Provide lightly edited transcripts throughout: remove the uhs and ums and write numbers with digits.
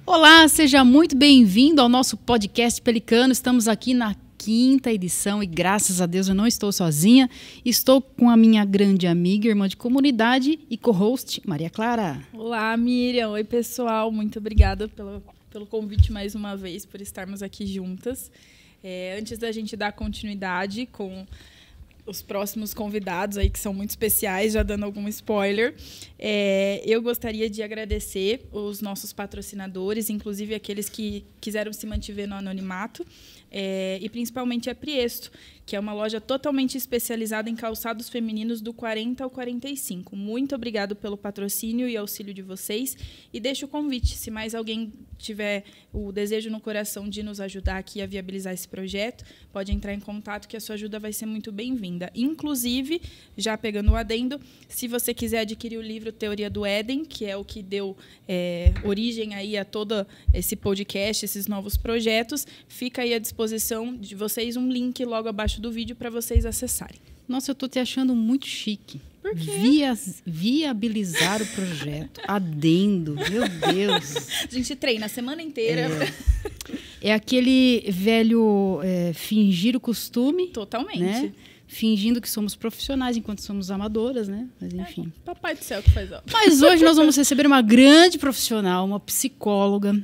Olá, seja muito bem-vindo ao nosso podcast Pelicano. Estamos aqui na 5ª edição e graças a Deus eu não estou sozinha. Estou com a minha grande amiga, irmã de comunidade e co-host, Maria Clara. Olá, Miriam. Oi, pessoal. Muito obrigada pelo convite mais uma vez, por estarmos aqui juntas. Antes da gente dar continuidade com os próximos convidados aí, que são muito especiais, já dando algum spoiler, eu gostaria de agradecer os nossos patrocinadores, inclusive aqueles que quiseram se manter no anonimato, e principalmente a Priesto, que é uma loja totalmente especializada em calçados femininos do 40 ao 45. Muito obrigado pelo patrocínio e auxílio de vocês. E deixo o convite, se mais alguém tiver o desejo no coração de nos ajudar aqui a viabilizar esse projeto, pode entrar em contato que a sua ajuda vai ser muito bem-vinda. Inclusive, já pegando o adendo, se você quiser adquirir o livro Teoria do Éden, que é o que deu origem aí a todo esse podcast, esses novos projetos, fica aí à disposição de vocês um link logo abaixo do vídeo para vocês acessarem. Nossa, eu tô te achando muito chique. Por quê? Viabilizar o projeto. Adendo, meu Deus. A gente treina a semana inteira. É aquele velho fingir o costume. Totalmente. Né? Fingindo que somos profissionais enquanto somos amadoras, né? Mas enfim. Papai do céu que faz ó. Mas hoje nós vamos receber uma grande profissional, uma psicóloga,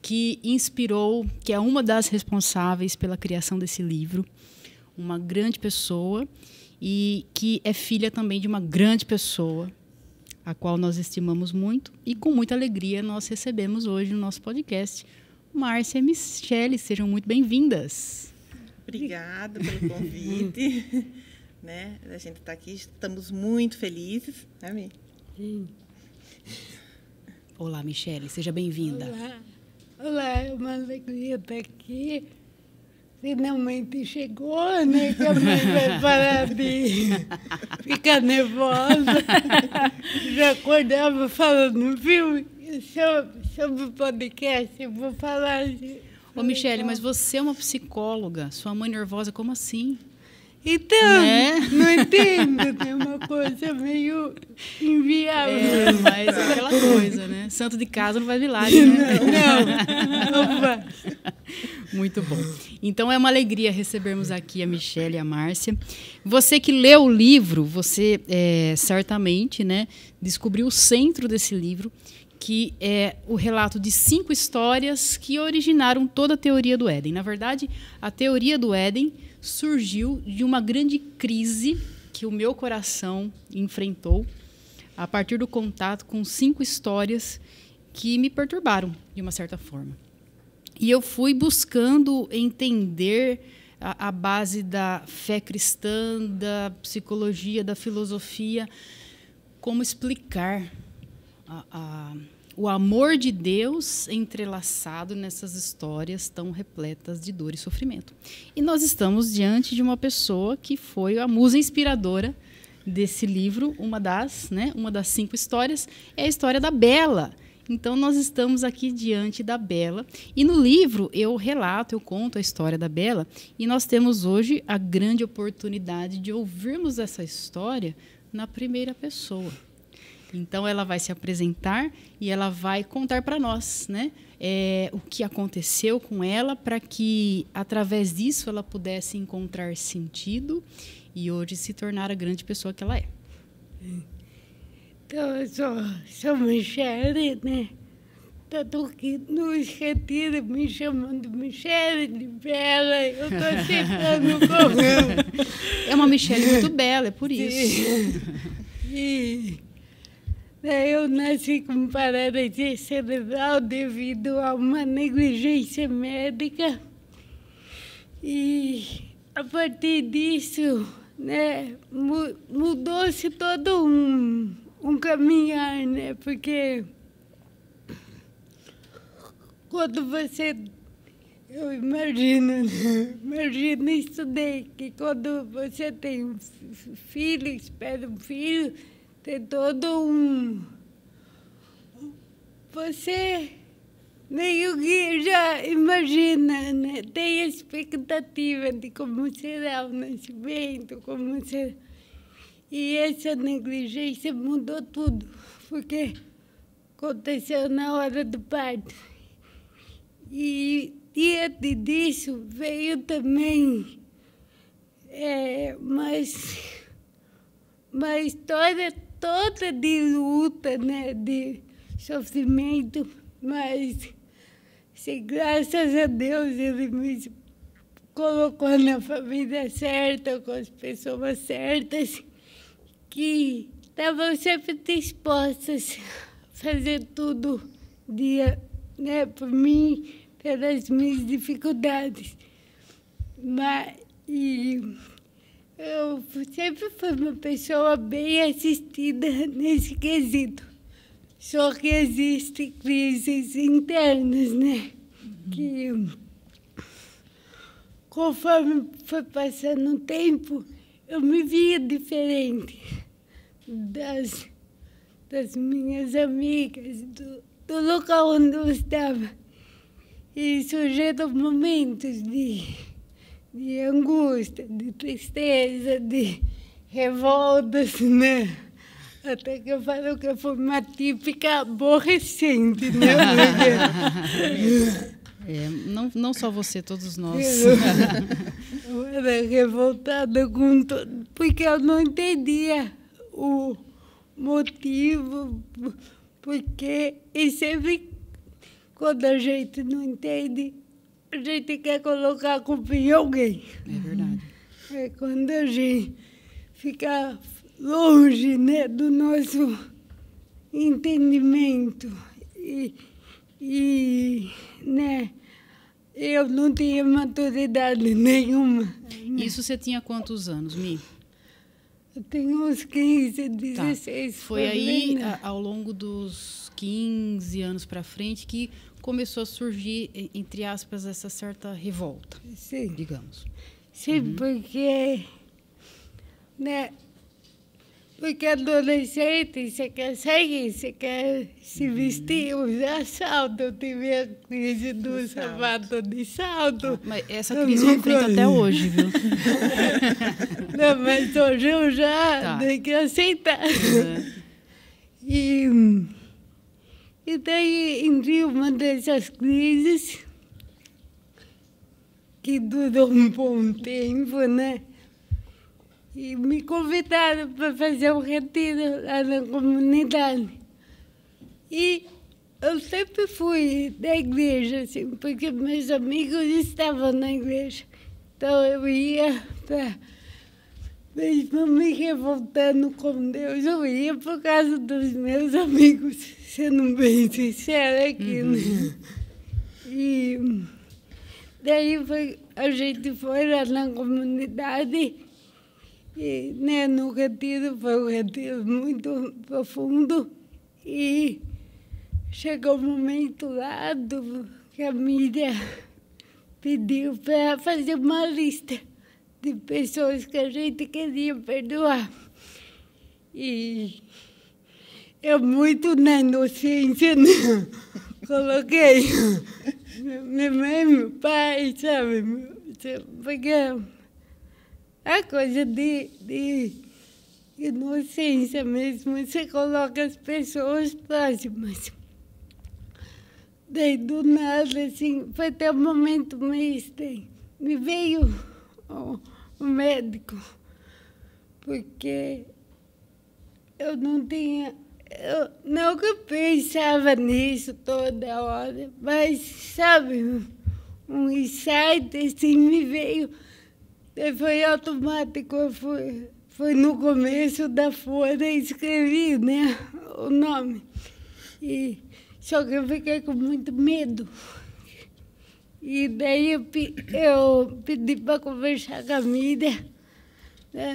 que inspirou, que é uma das responsáveis pela criação desse livro, uma grande pessoa e que é filha também de uma grande pessoa, a qual nós estimamos muito e com muita alegria nós recebemos hoje no nosso podcast Márcia e Michele. Sejam muito bem-vindas. Obrigada pelo convite. Né? A gente está aqui, estamos muito felizes. Né, Mi? Sim. Olá, Michele, seja bem-vinda. Olá, é uma alegria estar aqui. Finalmente chegou, né? Que a mãe vai parar de ficar nervosa. Já acordava falando, viu? Sobre o podcast, eu vou falar. Ô, Michele, mas você é uma psicóloga. Sua mãe nervosa, como assim? Então, né? Não entendo, tem uma coisa meio inviável. Mas é aquela coisa, né? Santo de casa não faz milagre, né? Não vai. Muito bom. Então, é uma alegria recebermos aqui a Michele e a Márcia. Você que leu o livro, você certamente, né, descobriu o centro desse livro, que é o relato de 5 histórias que originaram toda a teoria do Éden. Na verdade, a teoria do Éden surgiu de uma grande crise que o meu coração enfrentou a partir do contato com 5 histórias que me perturbaram, de uma certa forma. E eu fui buscando entender a base da fé cristã, da psicologia, da filosofia, como explicar o amor de Deus entrelaçado nessas histórias tão repletas de dor e sofrimento. E nós estamos diante de uma pessoa que foi a musa inspiradora desse livro, uma das 5 histórias, é a história da Bela. Então, nós estamos aqui diante da Bela. E no livro, eu conto a história da Bela, e nós temos hoje a grande oportunidade de ouvirmos essa história na primeira pessoa. Então, ela vai se apresentar e ela vai contar para nós, né, o que aconteceu com ela, para que, através disso, ela pudesse encontrar sentido e hoje se tornar a grande pessoa que ela é. Então, eu sou Michele, né? Estou aqui nos retiros me chamando Michele de Bela. Eu estou aceitando o correu. É uma Michele muito bela, é por isso. E eu nasci com paralisia cerebral devido a uma negligência médica. E, a partir disso, né, mudou-se todo um caminhar, né? Porque quando você... Eu imagino, estudei que quando você tem um filho, espera um filho, tem todo você meio que já imagina, né? Tem a expectativa de como será o nascimento, como será... E essa negligência mudou tudo, porque aconteceu na hora do parto. E diante disso veio também uma história toda de luta, né, de sofrimento, mas graças a Deus ele me colocou na família certa, com as pessoas certas, que estavam sempre dispostas a fazer tudo né, por mim, pelas minhas dificuldades. Eu sempre fui uma pessoa bem assistida nesse quesito. Só que existem crises internas, né? Que, conforme foi passando o tempo, eu me via diferente das minhas amigas, do local onde eu estava. E surgiram momentos de angústia, de tristeza, de revoltas, né? Até que eu falo que eu fui uma típica aborrecente, né? Não só você, todos nós. Eu era revoltada com tudo, porque eu não entendia o motivo, porque e sempre quando a gente não entende, a gente quer colocar a culpa em alguém. É verdade. É quando a gente fica longe, né, do nosso entendimento. Né, eu não tinha maturidade nenhuma. Isso você tinha quantos anos, Mi? Eu tenho uns 15, 16. Tá. Foi aí, ao longo dos 15 anos para frente, que começou a surgir, entre aspas, essa certa revolta, sim, digamos. Sim, porque, né, porque adolescente, você quer sair, você quer se vestir, usar salto. Eu tive a crise do sapato de salto. Mas essa crise eu enfrento até hoje, viu? Não, mas hoje eu já tenho que aceitar. E daí, entre uma dessas crises, que durou um bom tempo, né? E me convidaram para fazer um retiro lá na comunidade. E eu sempre fui da igreja, assim, porque meus amigos estavam na igreja. Então eu ia para, mesmo me revoltando com Deus, eu ia por causa dos meus amigos, sendo bem sincera aqui, né? E daí a gente foi lá na comunidade. E, né, no retiro, foi um retiro muito profundo, e chegou um momento lá que a Miriam pediu para fazer uma lista de pessoas que a gente queria perdoar. E eu, muito na inocência, né, coloquei minha mãe, meu pai, sabe? Porque a coisa de inocência mesmo, você coloca as pessoas próximas. Daí, do nada, assim, foi até um momento meio estranho. Me veio o médico, porque eu não tinha... não que eu pensava nisso toda hora, mas, sabe, um insight, assim, me veio... Foi automático, foi no começo da folha, escrevi, né, o nome. Só que eu fiquei com muito medo. E daí eu pedi para conversar com a Miriam.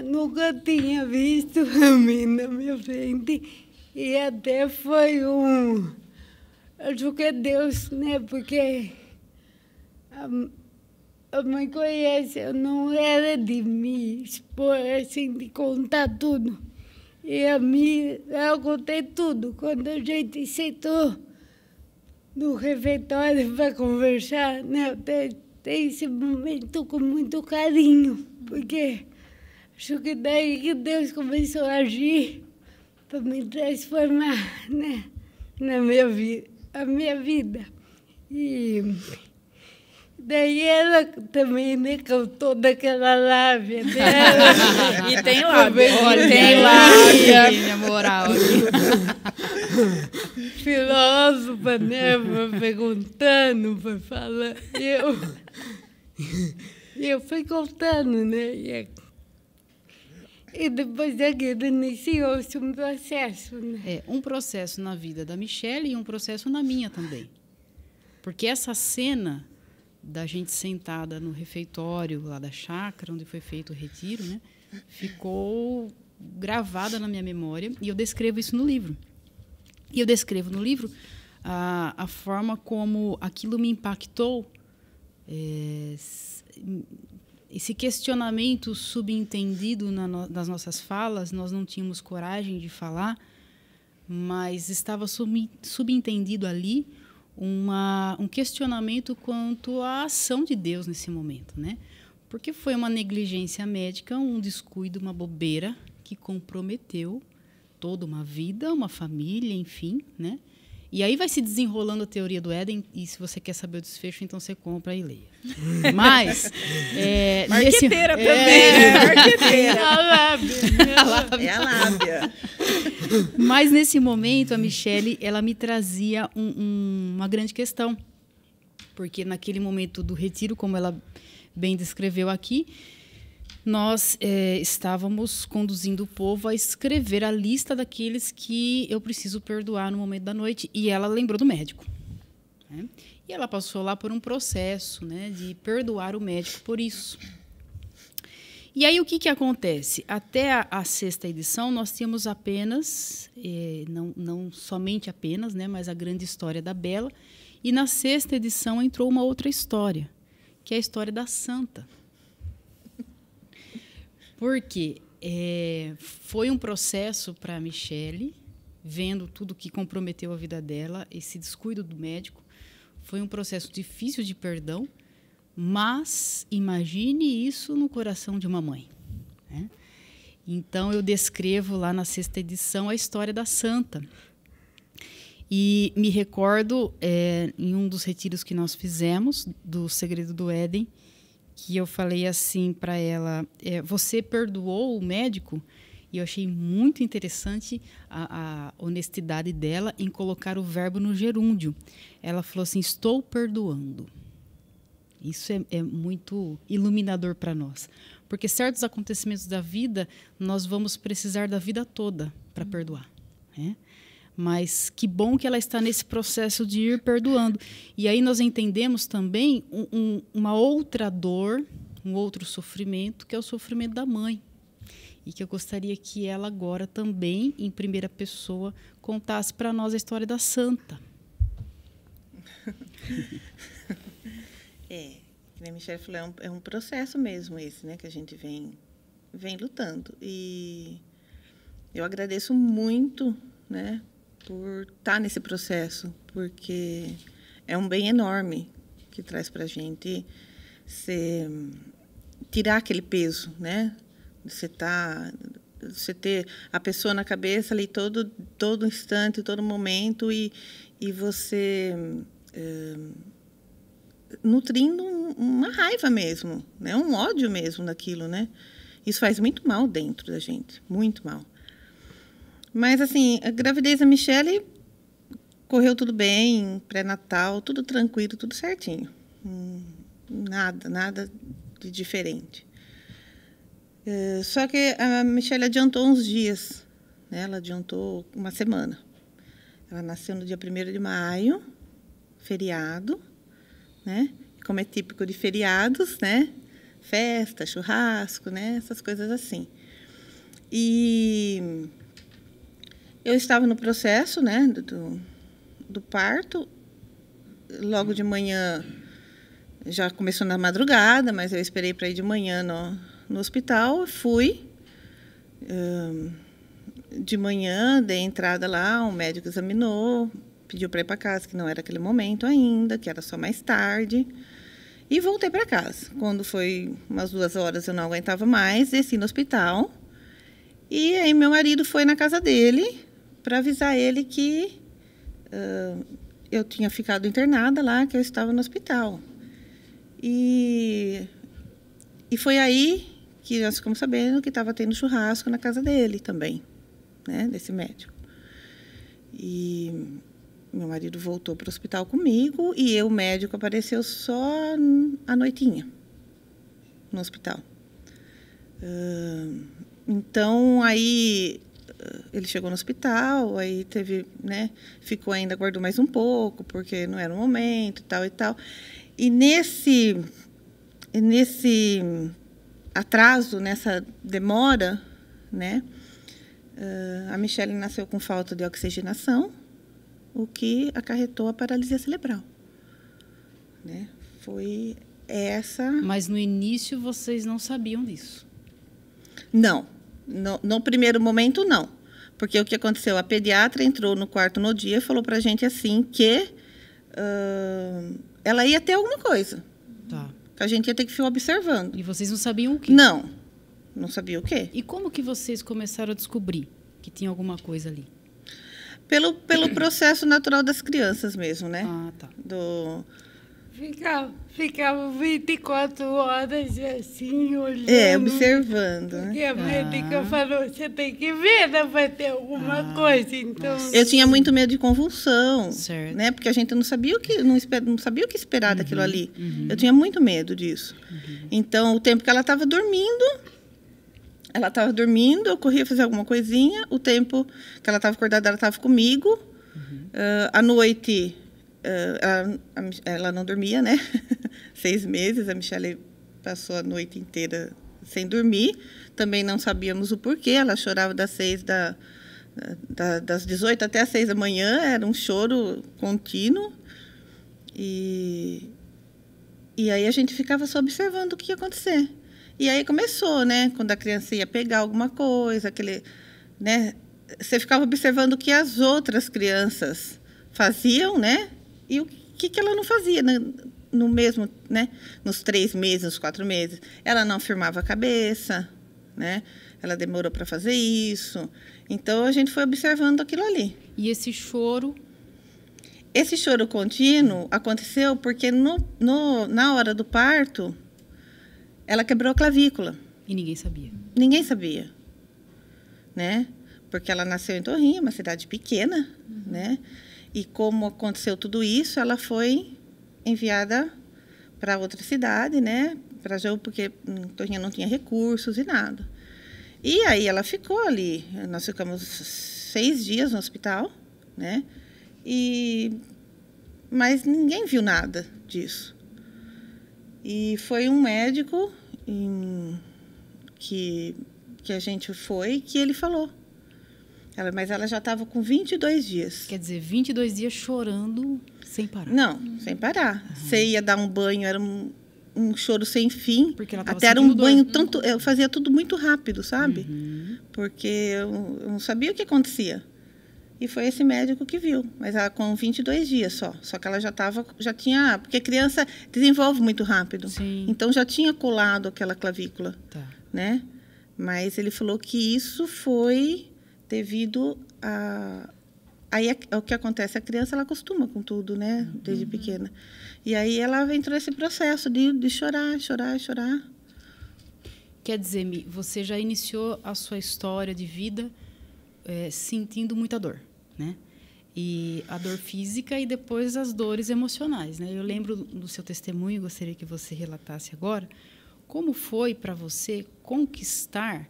Nunca tinha visto a mim na minha frente. E até foi acho que é Deus, né, porque... A mãe conhece, eu não era de me expor, assim, de contar tudo. E a mim, eu contei tudo. Quando a gente sentou no refeitório para conversar, né, eu tenho esse momento com muito carinho, porque acho que daí que Deus começou a agir para me transformar, né, a minha vida. E daí ela também, né, cantou daquela lábia dela. E tem lábia. Olha, Tem lábia. minha moral. Filósofa, né, foi perguntando, foi falando. Eu fui contando, né? E depois daquilo iniciou-se um processo, né? Um processo na vida da Michele e um processo na minha também. Porque essa cena da gente sentada no refeitório lá da chácara, onde foi feito o retiro, né, ficou gravada na minha memória e eu descrevo isso no livro. E eu descrevo no livro a forma como aquilo me impactou, esse questionamento subentendido nas nossas falas, nós não tínhamos coragem de falar, mas estava subentendido ali um questionamento quanto à ação de Deus nesse momento, né? Porque foi uma negligência médica, um descuido, uma bobeira que comprometeu toda uma vida, uma família, enfim, né? E aí vai se desenrolando a teoria do Éden, e se você quer saber o desfecho, então você compra e leia. Mas... marqueteira também, né? Marqueteira. É a lábia. Mas, nesse momento, a Michele, ela me trazia uma grande questão. Porque, naquele momento do retiro, como ela bem descreveu aqui, nós estávamos conduzindo o povo a escrever a lista daqueles que eu preciso perdoar no momento da noite. E ela lembrou do médico, né? E ela passou lá por um processo, né, de perdoar o médico por isso. E aí o que acontece? Até a 6ª edição, nós tínhamos apenas, não somente apenas, né, mas a grande história da Bela. E na 6ª edição entrou uma outra história, que é a história da Santa. Porque foi um processo para a Michele, vendo tudo que comprometeu a vida dela, esse descuido do médico. Foi um processo difícil de perdão, mas imagine isso no coração de uma mãe, né? Então, eu descrevo lá na 6ª edição a história da Santa. E me recordo, em um dos retiros que nós fizemos, do Segredo do Éden, que eu falei assim para ela, você perdoou o médico? E eu achei muito interessante a honestidade dela em colocar o verbo no gerúndio. Ela falou assim, estou perdoando. Isso é muito iluminador para nós. Porque certos acontecimentos da vida, nós vamos precisar da vida toda para perdoar, né? Mas que bom que ela está nesse processo de ir perdoando. E aí nós entendemos também uma outra dor, um outro sofrimento, que é o sofrimento da mãe. E que eu gostaria que ela agora também, em primeira pessoa, contasse para nós a história da Santa. Que a Michele falou, é um processo mesmo esse, né, que a gente vem lutando. E eu agradeço muito, né, por estar nesse processo, porque é um bem enorme que traz para a gente tirar aquele peso, né? Você ter a pessoa na cabeça ali todo instante, todo momento, e você nutrindo uma raiva mesmo, né? Um ódio mesmo daquilo, né? Isso faz muito mal dentro da gente, muito mal. Mas, assim, a gravidez da Michele correu tudo bem, pré-natal, tudo tranquilo, tudo certinho. Nada de diferente. Só que a Michele adiantou uns dias, né? Ela adiantou uma semana. Ela nasceu no dia 1º de maio, feriado, né? Como é típico de feriados, né? Festa, churrasco, né? Essas coisas assim. E eu estava no processo, né, do parto. Logo de manhã, já começou na madrugada, mas eu esperei para ir de manhã no hospital. Fui. De manhã, dei entrada lá, o médico examinou, pediu para ir para casa, que não era aquele momento ainda, que era só mais tarde. E voltei para casa. Quando foi umas 2 horas, eu não aguentava mais, desci no hospital. E aí meu marido foi na casa dele para avisar ele que eu tinha ficado internada lá, que eu estava no hospital. E foi aí que nós ficamos sabendo que estava tendo churrasco na casa dele também, né, desse médico. E meu marido voltou para o hospital comigo e o médico apareceu só à noitinha no hospital. Então, aí ele chegou no hospital, aí teve, né, ficou ainda, aguardou mais um pouco, porque não era o momento, e tal e tal. E nesse atraso, nessa demora, né, a Michele nasceu com falta de oxigenação, o que acarretou a paralisia cerebral, né? Foi essa... Mas no início vocês não sabiam disso? Não. No primeiro momento, não. Porque o que aconteceu? A pediatra entrou no quarto no dia e falou para a gente assim que ela ia ter alguma coisa. Tá. Que a gente ia ter que ficar observando. E vocês não sabiam o quê? Não sabia o quê. E como que vocês começaram a descobrir que tinha alguma coisa ali? Pelo processo natural das crianças mesmo, né? Ah, tá. Ficava 24 horas assim, olhando. Observando. Né? Porque a médica falou, você tem que ver, né? Vai ter alguma coisa. Então, eu tinha muito medo de convulsão, certo, né? Porque a gente não sabia o que esperar daquilo ali. Eu tinha muito medo disso. Então, o tempo que ela estava dormindo, eu corria fazer alguma coisinha. O tempo que ela estava acordada, ela estava comigo. À noite, ela não dormia, né? 6 meses, a Michele passou a noite inteira sem dormir. Também não sabíamos o porquê. Ela chorava das 18 até as 6 da manhã. Era um choro contínuo. E aí a gente ficava só observando o que ia acontecer. E aí começou, né? Quando a criança ia pegar alguma coisa, né? Você ficava observando o que as outras crianças faziam, né? E o que ela não fazia no mesmo, né? Nos 3 meses, nos 4 meses. Ela não firmava a cabeça, né? Ela demorou para fazer isso. Então, a gente foi observando aquilo ali. E esse choro? Esse choro contínuo aconteceu porque na hora do parto, ela quebrou a clavícula. E ninguém sabia? Ninguém sabia, né? Porque ela nasceu em Torrinha, uma cidade pequena, né? E como aconteceu tudo isso, ela foi enviada para outra cidade, né? Para Jaú, porque em Torrinha não tinha recursos e nada. E aí ela ficou ali. Nós ficamos 6 dias no hospital, né? Mas ninguém viu nada disso. E foi um médico que a gente foi que ele falou. Mas ela já estava com 22 dias. Quer dizer, 22 dias chorando sem parar. Não, sem parar. Você ia dar um banho, era um choro sem fim. Porque ela tava até era um banho dor. tanto... Eu fazia tudo muito rápido, sabe? Porque eu não sabia o que acontecia. E foi esse médico que viu. Mas ela com 22 dias só. Só que ela já tinha... Porque criança desenvolve muito rápido. Sim. Então, já tinha colado aquela clavícula. Tá. Né? Mas ele falou que isso foi devido a... Aí o que acontece? A criança, ela acostuma com tudo, né? Desde pequena. E aí ela entrou nesse processo de chorar. Quer dizer, Mi, você já iniciou a sua história de vida sentindo muita dor, né? E a dor física e depois as dores emocionais, né? Eu lembro do seu testemunho, gostaria que você relatasse agora, como foi para você conquistar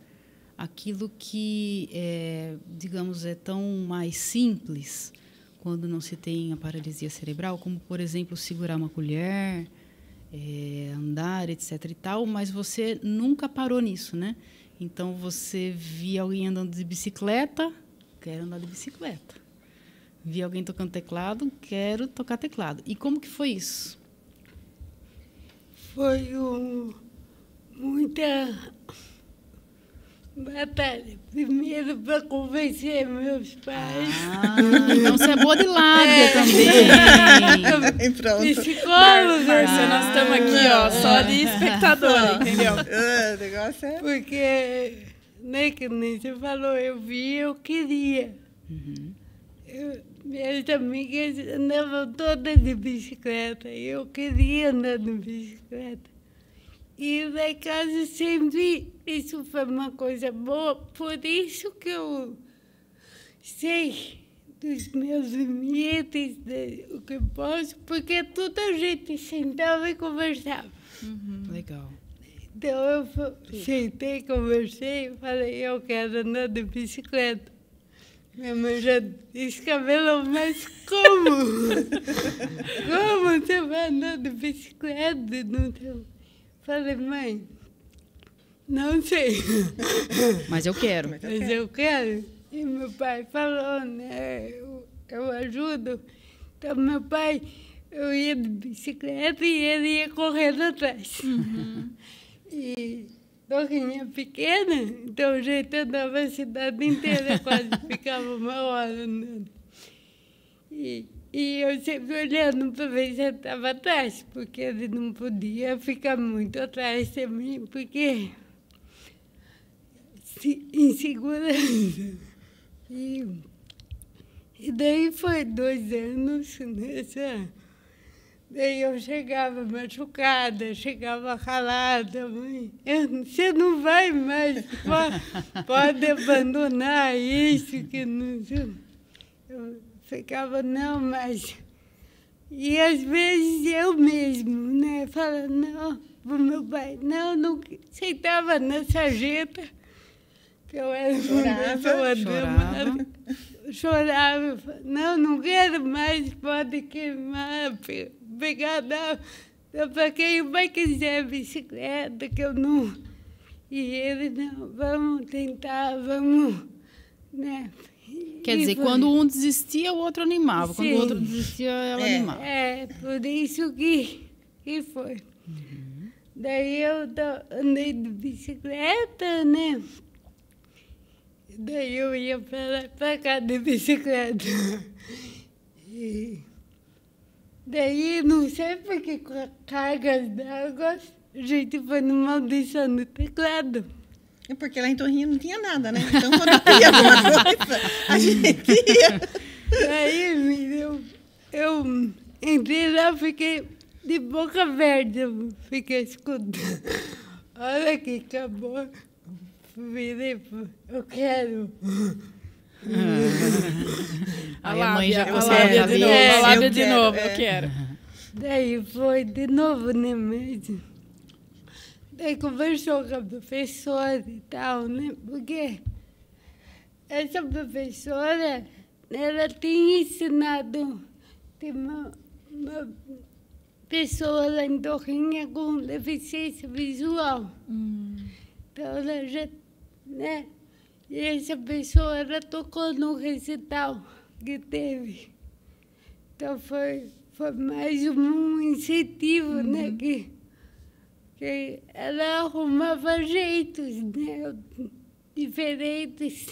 aquilo que, digamos, é tão mais simples quando não se tem a paralisia cerebral, como, por exemplo, segurar uma colher, andar, etc. e tal, mas você nunca parou nisso, né? Então, você via alguém andando de bicicleta, quero andar de bicicleta. Via alguém tocando teclado, quero tocar teclado. E como que foi isso? Foi muita batalha. Primeiro, para convencer meus pais. Então você é boa de lábia também. E pronto. Psicóloga. Márcia, nós estamos aqui, ó, só de espectadora, entendeu? O negócio é... Porque, né, que nem você falou, eu vi, eu queria. minhas amigas andavam todas de bicicleta. Eu queria andar de bicicleta. E lá em casa sempre, isso foi uma coisa boa, por isso que eu sei dos meus limites, o que eu posso, porque tudo a gente sentava e conversava. Legal. Então eu sentei, conversei, falei, eu quero andar de bicicleta. Minha mãe já descabelou, mas como? Como você vai andar de bicicleta? Não tem... Falei, mãe, não sei. Mas eu quero. Mas eu quero. E meu pai falou, né? Eu ajudo. Então, meu pai, eu ia de bicicleta e ele ia correndo atrás. E Torrinha pequena, então a gente andava a cidade inteira, quase ficava 1 hora andando. E eu sempre olhando para ver se ele estava atrás, porque ele não podia ficar muito atrás também, porque insegurança. E daí foi 2 anos nessa. Daí eu chegava machucada, chegava ralada. Mãe, você não vai mais, pode abandonar isso, que não sei. Eu ficava, não, mas... E às vezes eu mesmo, né, falava, não, pro meu pai, não sentava na sarjeta, que eu era uma pessoa amada. Chorava, não quero mais, pode queimar, pegar, dá para quem vai quiser bicicleta, que eu não... E ele, não, vamos tentar, vamos, né? Quer dizer, quando um desistia, o outro animava. Quando Sim. o outro desistia, ela animava. Por isso que foi. Daí eu andei de bicicleta, né? Daí eu ia para lá e para cá de bicicleta. E daí, não sei porque com a carga d'água, a gente foi numa audição no teclado. É porque lá em Torrinha não tinha nada, né? Então, quando tinha alguma coisa, a gente ia. Daí, eu entrei lá, fiquei de boca aberta, fiquei escutando. Olha que acabou. Virei, eu quero. Aí a mãe já a lábia de novo, a lábia de quero, novo, é. eu quero. Daí foi de novo, né, mesmo? Daí conversou com a professora e tal, né? Porque essa professora, ela tinha ensinado, tem uma pessoa lá em Torrinha com deficiência visual. Então ela já, né? E essa pessoa, ela tocou no recital que teve. Então foi mais um incentivo, né? Que ela arrumava jeitos, né? Diferentes.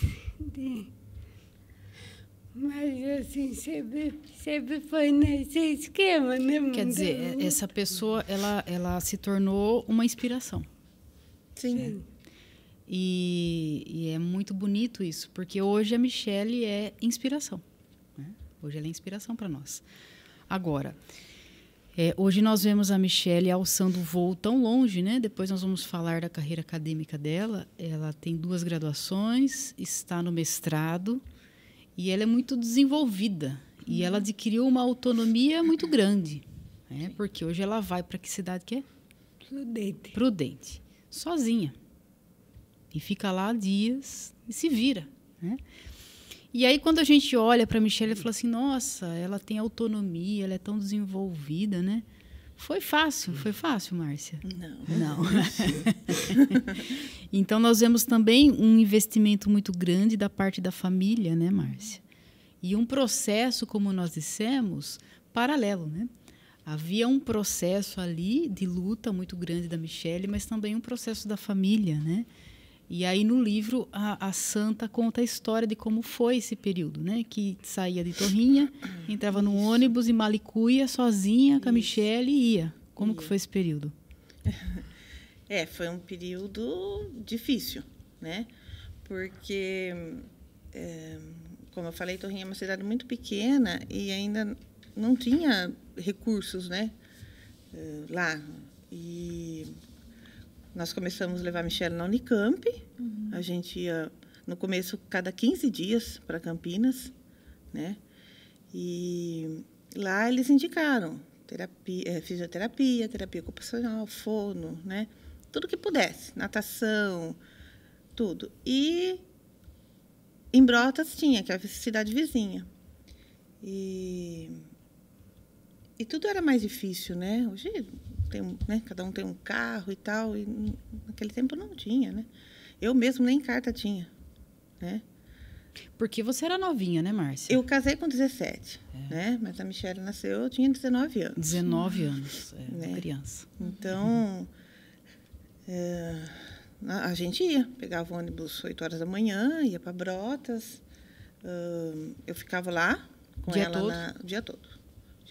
Mas, assim, sempre foi nesse esquema, né? Quer dizer, essa pessoa, ela se tornou uma inspiração. Sim. E é muito bonito isso, porque hoje a Michele é inspiração. Né? Hoje ela é inspiração para nós. Agora, hoje nós vemos a Michele alçando o voo tão longe, né? Depois nós vamos falar da carreira acadêmica dela. Ela tem 2 graduações, está no mestrado e ela é muito desenvolvida. E ela adquiriu uma autonomia muito grande, né? Porque hoje ela vai para que cidade que é? Prudente. Sozinha. E fica lá dias e se vira, né? E aí, quando a gente olha para a Michele, fala assim, nossa, ela tem autonomia, ela é tão desenvolvida, né? Foi fácil, Márcia? Não. Então, nós vemos também um investimento muito grande da parte da família, né, Márcia? E um processo, como nós dissemos, paralelo, né? Havia um processo ali de luta muito grande da Michele, mas também um processo da família, né? E aí, no livro, a Santa conta a história de como foi esse período, né? Que saía de Torrinha, entrava no ônibus em Malicuia, sozinha, com a Michele e ia. Como que foi esse período? Foi um período difícil, né? Porque como eu falei, Torrinha é uma cidade muito pequena e ainda não tinha recursos, né, lá. E nós começamos a levar a Michelle na Unicamp. A gente ia, no começo, cada 15 dias para Campinas, né? E lá eles indicaram fisioterapia, terapia ocupacional, fono, né? Tudo que pudesse, natação, tudo. E em Brotas tinha, que é a cidade vizinha. E tudo era mais difícil, né? Hoje né, cada um tem um carro e tal, e naquele tempo não tinha, né? Eu mesmo nem carta tinha, né? Porque você era novinha, né, Márcia? Eu casei com 17, né? Mas a Michelle nasceu, eu tinha 19 anos. 19 anos, né? Criança. Então, a gente ia, pegava o ônibus 8 horas da manhã, ia para Brotas. Eu ficava lá com Dia ela todo? O dia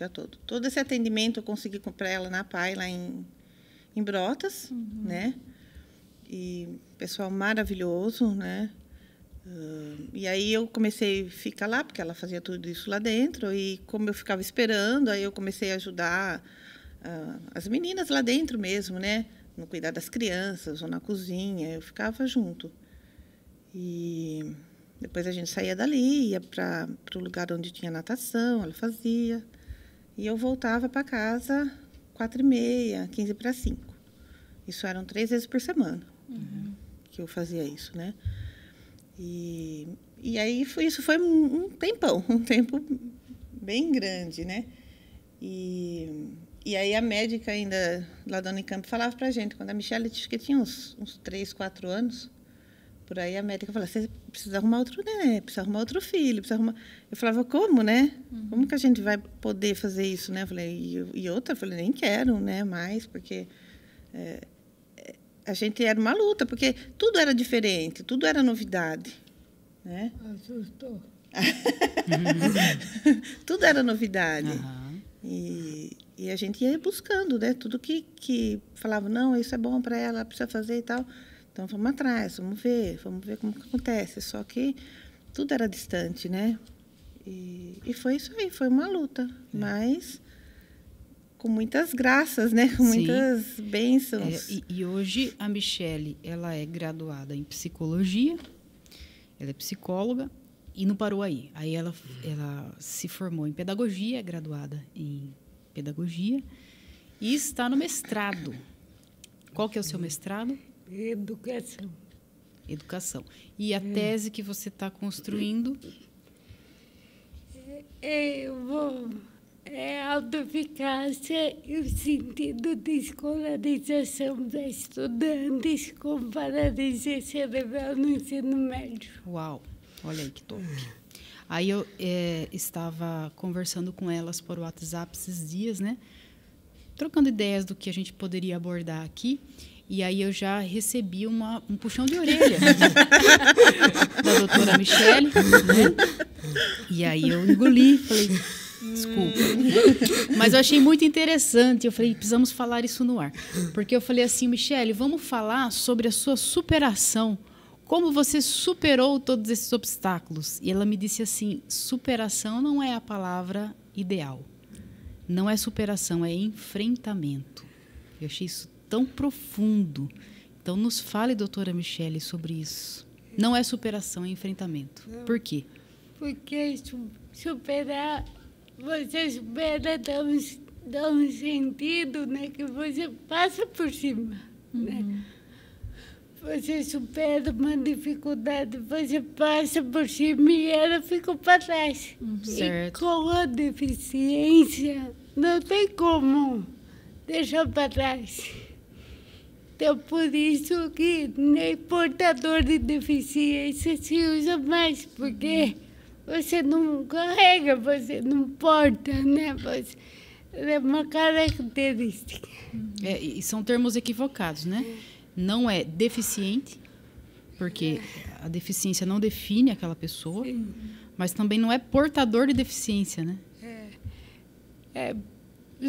todo. Todo esse atendimento eu consegui para ela na PAI, lá em Brotas, né? E pessoal maravilhoso, né? E aí eu comecei a ficar lá, porque ela fazia tudo isso lá dentro, e como eu ficava esperando, aí eu comecei a ajudar as meninas lá dentro mesmo, né? No cuidar das crianças, ou na cozinha, eu ficava junto. E depois a gente saía dali, ia para o lugar onde tinha natação, ela fazia. E eu voltava para casa 4h30, 4:45. Isso eram 3 vezes por semana que eu fazia isso, né? E aí isso foi um tempão, um tempo bem grande, né? E aí a médica ainda lá da Unicamp falava para a gente, quando a Michelle tinha uns 3, 4 anos, por aí a médica falava, você precisa arrumar outro neném, precisa arrumar outro filho, precisa arrumar... Eu falava, como, né? Como que a gente vai poder fazer isso, né? Eu falei, e outra, eu falei, nem quero, né, mais, porque a gente era uma luta, porque tudo era diferente, tudo era novidade, né? Assustou. Tudo era novidade. Uhum. E a gente ia buscando, né? Tudo que falava, não, isso é bom para ela precisa fazer e tal. Então, vamos atrás, vamos ver como que acontece. Só que tudo era distante, né? E foi isso aí, foi uma luta. Mas com muitas graças, né? Com muitas bênçãos. E hoje a Michelle, ela é graduada em psicologia, ela é psicóloga e não parou aí. Aí ela se formou em pedagogia, é graduada em pedagogia e está no mestrado. Qual que é o seu mestrado? Educação. Educação. E a tese que você está construindo? É autoeficácia e o sentido de escolarização dos estudantes com paralisia cerebral no ensino médio. Uau, olha aí que top. Aí eu estava conversando com elas por WhatsApp esses dias, né? Trocando ideias do que a gente poderia abordar aqui. E aí eu já recebi um puxão de orelha da doutora Michelle, né? E aí eu engoli, falei, desculpa. Mas eu achei muito interessante. Eu falei, precisamos falar isso no ar. Porque eu falei assim, Michelle, vamos falar sobre a sua superação. Como você superou todos esses obstáculos? E ela me disse assim, superação não é a palavra ideal. Não é superação, é enfrentamento. Eu achei isso tão profundo. Então, nos fale, doutora Michelle, sobre isso. Não é superação, é enfrentamento. Não. Por quê? Porque superar, você supera, dá um sentido, né, que você passa por cima, né? Você supera uma dificuldade, você passa por cima e ela fica para trás. Certo. E com a deficiência, não tem como deixar para trás. Então, por isso que nem portador de deficiência se usa mais, porque você não carrega, você não porta, né? É uma característica. E são termos equivocados, né? Não é deficiente, porque a deficiência não define aquela pessoa, mas também não é portador de deficiência, né?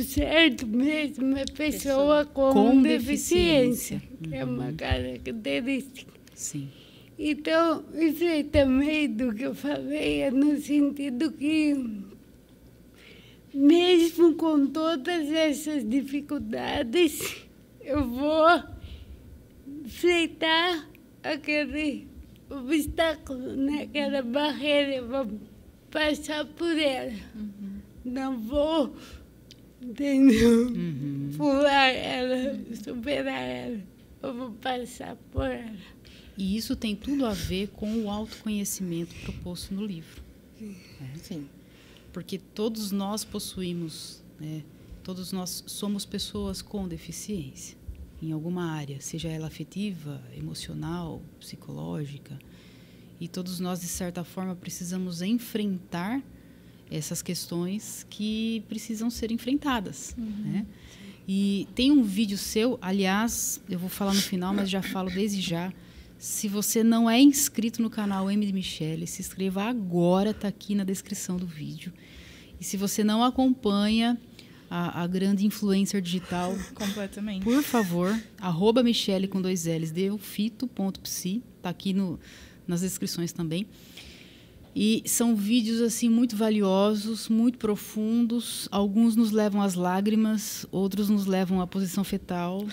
Certo mesmo, é pessoa com deficiência, que é uma característica. Sim. Então, isso aí também do que eu falei é no sentido que, mesmo com todas essas dificuldades, eu vou enfrentar aquele obstáculo, né? Aquela barreira, eu vou passar por ela. Não vou, entendeu? Pular ela, superar ela. Eu vou passar por ela. E isso tem tudo a ver com o autoconhecimento proposto no livro. Sim. Porque todos nós possuímos, né, todos nós somos pessoas com deficiência em alguma área, seja ela afetiva, emocional, psicológica. E todos nós, de certa forma, precisamos enfrentar essas questões que precisam ser enfrentadas. Né? E tem um vídeo seu, aliás, eu vou falar no final, mas já falo desde já. Se você não é inscrito no canal M de Michele, se inscreva agora, está aqui na descrição do vídeo. E se você não acompanha a grande influencer digital, Completamente. por favor, @Michele com 2 L's, delfito.psi, está aqui nas descrições também. E são vídeos assim muito valiosos, muito profundos. Alguns nos levam às lágrimas, outros nos levam à posição fetal.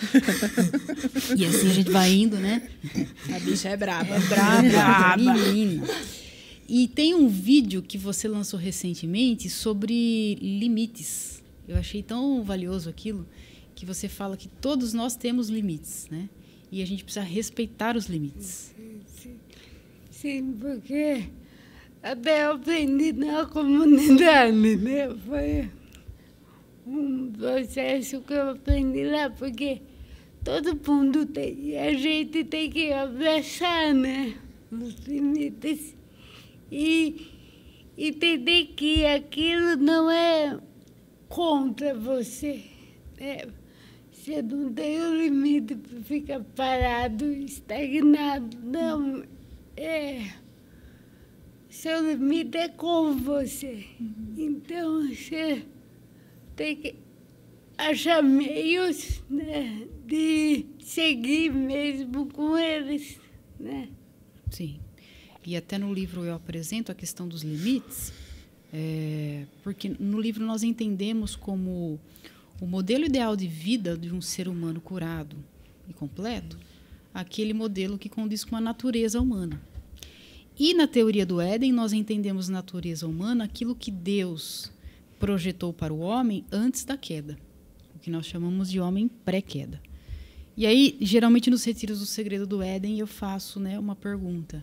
E assim a gente vai indo, né? A bicha é braba. É braba, menina. E tem um vídeo que você lançou recentemente sobre limites. Eu achei tão valioso aquilo, que você fala que todos nós temos limites, né? E a gente precisa respeitar os limites. Sim, porque até eu aprendi na comunidade, né? Foi um processo que eu aprendi lá, porque todo mundo tem, a gente tem que abraçar, né? Os limites. E entender que aquilo não é contra você, né? Você não tem o limite para ficar parado, estagnado, não. Seu limite é com você. Então, você tem que achar meios, né, de seguir mesmo com eles, né? Sim. E até no livro eu apresento a questão dos limites, porque no livro nós entendemos como o modelo ideal de vida de um ser humano curado e completo, aquele modelo que condiz com a natureza humana. E na teoria do Éden, nós entendemos natureza humana aquilo que Deus projetou para o homem antes da queda, o que nós chamamos de homem pré-queda. E aí, geralmente nos retiros do Segredo do Éden, eu faço, né, uma pergunta.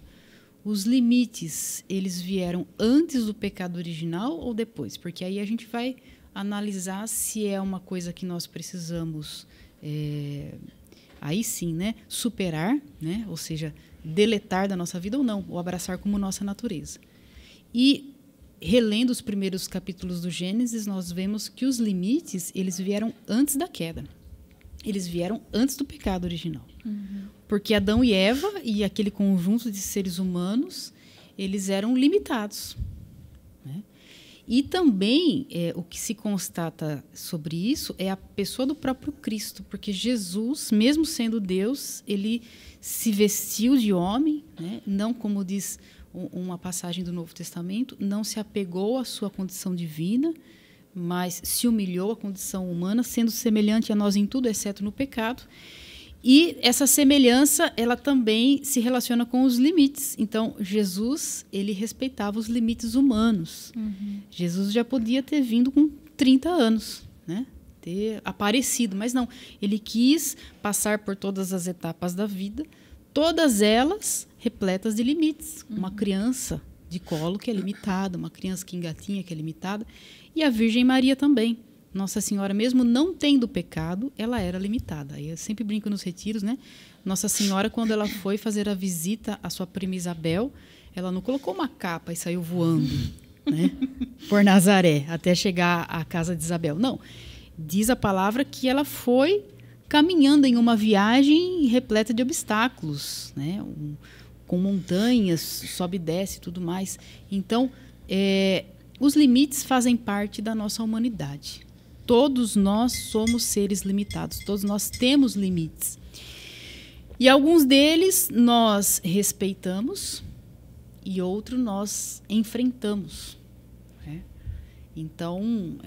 Os limites, eles vieram antes do pecado original ou depois? Porque aí a gente vai analisar se é uma coisa que nós precisamos, aí sim, né, superar, né, ou seja, deletar da nossa vida ou não, ou abraçar como nossa natureza. E, relendo os primeiros capítulos do Gênesis, nós vemos que os limites, eles vieram antes da queda. Eles vieram antes do pecado original. Porque Adão e Eva e aquele conjunto de seres humanos, eles eram limitados. Né? E também, o que se constata sobre isso é a pessoa do próprio Cristo, porque Jesus, mesmo sendo Deus, ele se vestiu de homem, né? Não, como diz uma passagem do Novo Testamento, não se apegou à sua condição divina, mas se humilhou à condição humana, sendo semelhante a nós em tudo, exceto no pecado. E essa semelhança, ela também se relaciona com os limites. Então, Jesus, ele respeitava os limites humanos. Jesus já podia ter vindo com 30 anos, né? Ter aparecido, mas não. Ele quis passar por todas as etapas da vida, todas elas repletas de limites. Uma criança de colo que é limitada, uma criança que engatinha que é limitada, e a Virgem Maria também. Nossa Senhora, mesmo não tendo pecado, ela era limitada. Eu sempre brinco nos retiros, né? Nossa Senhora, quando ela foi fazer a visita à sua prima Isabel, ela não colocou uma capa e saiu voando, né, por Nazaré, até chegar à casa de Isabel. Não. Diz a palavra que ela foi caminhando em uma viagem repleta de obstáculos, né? Com montanhas, sobe e desce e tudo mais. Então, os limites fazem parte da nossa humanidade. Todos nós somos seres limitados, todos nós temos limites. E alguns deles nós respeitamos e outros nós enfrentamos, né? Então,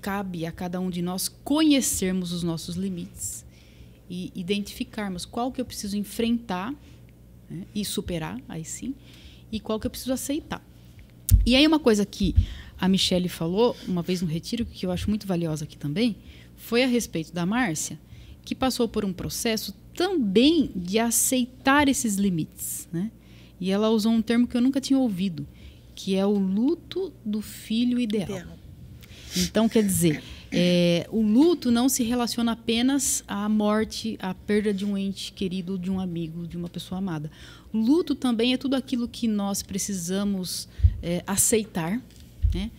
cabe a cada um de nós conhecermos os nossos limites e identificarmos qual que eu preciso enfrentar, né, e superar, aí sim, e qual que eu preciso aceitar. E aí uma coisa que a Michele falou uma vez no retiro, que eu acho muito valiosa aqui também, foi a respeito da Márcia, que passou por um processo também de aceitar esses limites, né? E ela usou um termo que eu nunca tinha ouvido, que é o luto do filho ideal. Então, quer dizer, o luto não se relaciona apenas à morte, à perda de um ente querido, de um amigo, de uma pessoa amada. O luto também é tudo aquilo que nós precisamos aceitar, né?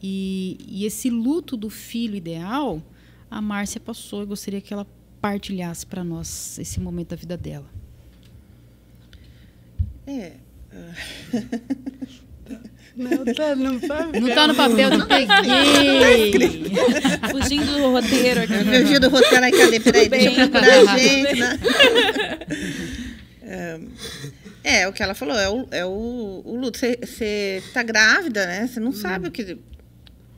E esse luto do filho ideal, a Márcia passou. Eu gostaria que ela partilhasse para nós esse momento da vida dela. Não está no papel. Não está no papel, não peguei. Fugindo do roteiro aqui. Fugindo do roteiro. Ai, cadê? Peraí, deixa eu procurar a gente. Né? O que ela falou, é o luto. Você está grávida, né? Você não sabe o que...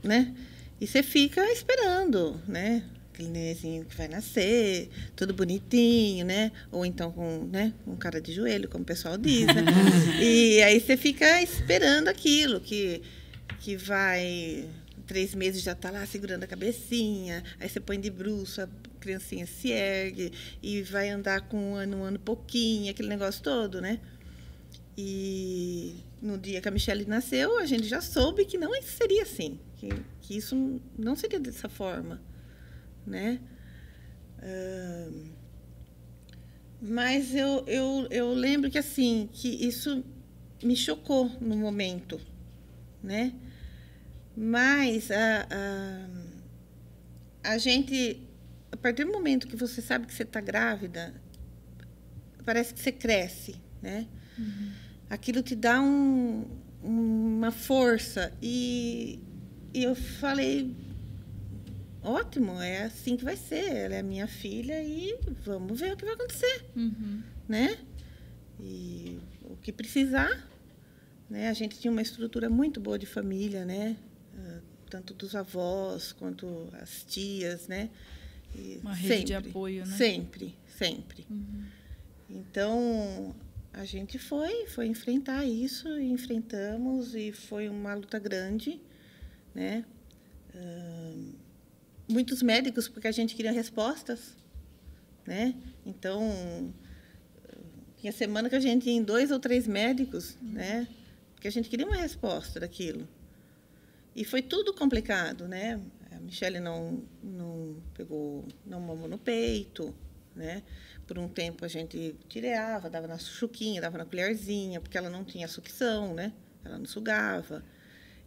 Né? E você fica esperando, né? Aquele nenenzinho que vai nascer, tudo bonitinho, né? Ou então com, né, um cara de joelho, como o pessoal diz, né? E aí você fica esperando aquilo, que vai... 3 meses já está lá segurando a cabecinha, aí você põe de bruço, a criancinha se ergue e vai andar com um ano e pouquinho, aquele negócio todo, né? E no dia que a Michele nasceu, a gente já soube que não seria assim, que isso não seria dessa forma, né? Mas eu lembro que, assim, que isso me chocou no momento, né? Mas a gente, a partir do momento que você sabe que você está grávida, parece que você cresce, né? Uhum. Aquilo te dá uma força. E eu falei, ótimo, é assim que vai ser. Ela é a minha filha e vamos ver o que vai acontecer, né? E o que precisar, né? A gente tinha uma estrutura muito boa de família, né? Tanto dos avós quanto as tias, né? E uma rede de apoio, né? Sempre. Então, a gente foi enfrentar isso, e enfrentamos, e foi uma luta grande, né? Muitos médicos, porque a gente queria respostas, né? Então, tinha semana que a gente ia em 2 ou 3 médicos, né? Porque a gente queria uma resposta daquilo. E foi tudo complicado, né? A Michele não mamou no peito, né? Por um tempo a gente tireava, dava na chuquinha, dava na colherzinha, porque ela não tinha sucção, né? Ela não sugava.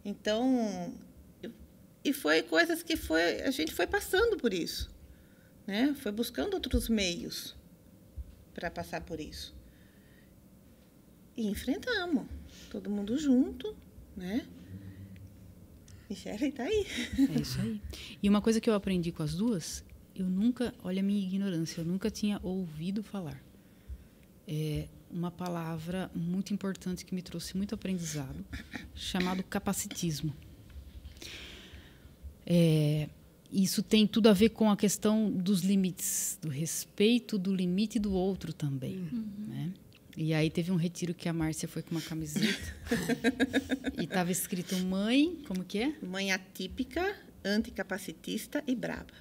Então, e foi coisas que a gente foi passando por isso, né? Foi buscando outros meios para passar por isso. E enfrentamos, todo mundo junto, né? Michele está aí. É isso aí. E uma coisa que eu aprendi com as duas, eu nunca, olha a minha ignorância, eu nunca tinha ouvido falar. É uma palavra muito importante que me trouxe muito aprendizado, chamado capacitismo. Isso tem tudo a ver com a questão dos limites, do respeito do limite do outro também, né? E aí teve um retiro que a Márcia foi com uma camiseta e estava escrito mãe, como que é? Mãe atípica, anticapacitista e braba.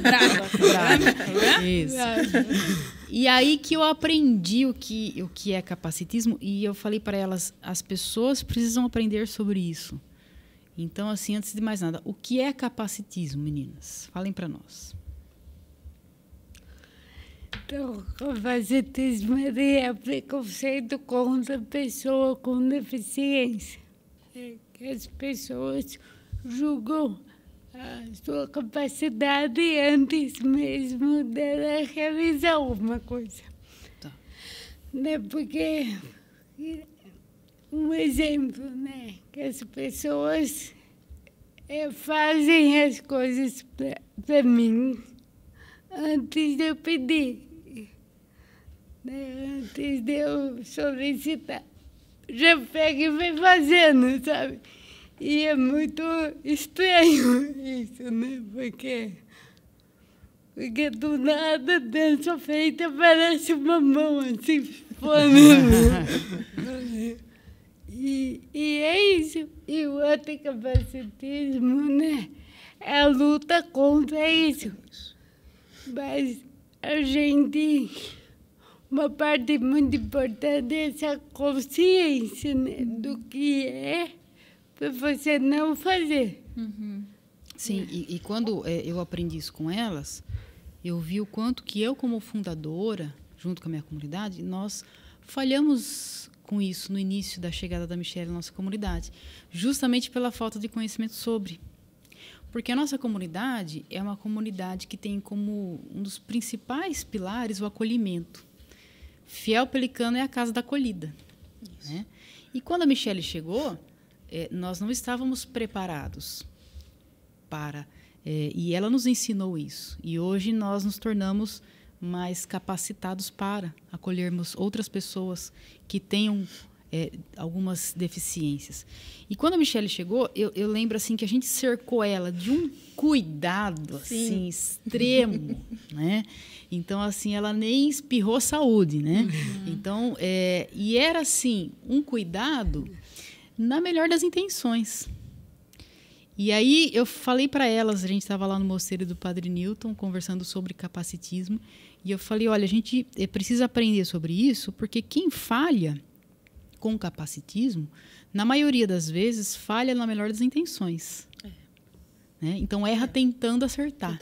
Braba. Isso. E aí que eu aprendi o que é capacitismo, e eu falei para elas, as pessoas precisam aprender sobre isso. Então, assim, antes de mais nada, o que é capacitismo, meninas? Falem para nós. Então, capacitismo é preconceito contra a pessoa com deficiência. Que as pessoas julgam a sua capacidade antes mesmo dela realizar alguma coisa. Tá. Né? Porque, um exemplo, né? Que as pessoas fazem as coisas para mim antes de eu pedir, né? Antes de eu solicitar. Já pega e vai fazendo, sabe? E é muito estranho isso, né? Porque do nada, dança feita, parece uma mão assim, falando. E é isso. E o anticapacitismo, né? É a luta contra isso. Mas a gente... Uma parte muito importante é essa consciência, né, do que é para você não fazer. Sim, e quando eu aprendi isso com elas, eu vi o quanto que eu, como fundadora, junto com a minha comunidade, nós falhamos com isso no início da chegada da Michelle à nossa comunidade, justamente pela falta de conhecimento sobre. Porque a nossa comunidade é uma comunidade que tem como um dos principais pilares o acolhimento. Fiel Pelicano é a casa da acolhida. Né? E quando a Michelle chegou, nós não estávamos preparados para... e ela nos ensinou isso. E hoje nós nos tornamos mais capacitados para acolhermos outras pessoas que tenham algumas deficiências. E quando a Michelle chegou, eu lembro assim, que a gente cercou ela de um cuidado assim, extremo, né? Então, assim, ela nem espirrou saúde, né? Então, e era assim, um cuidado na melhor das intenções. E aí eu falei para elas, a gente estava lá no mosteiro do Padre Newton, conversando sobre capacitismo, e eu falei, olha, a gente precisa aprender sobre isso, porque quem falha com capacitismo, na maioria das vezes, falha na melhor das intenções. Né? Então, erra tentando acertar.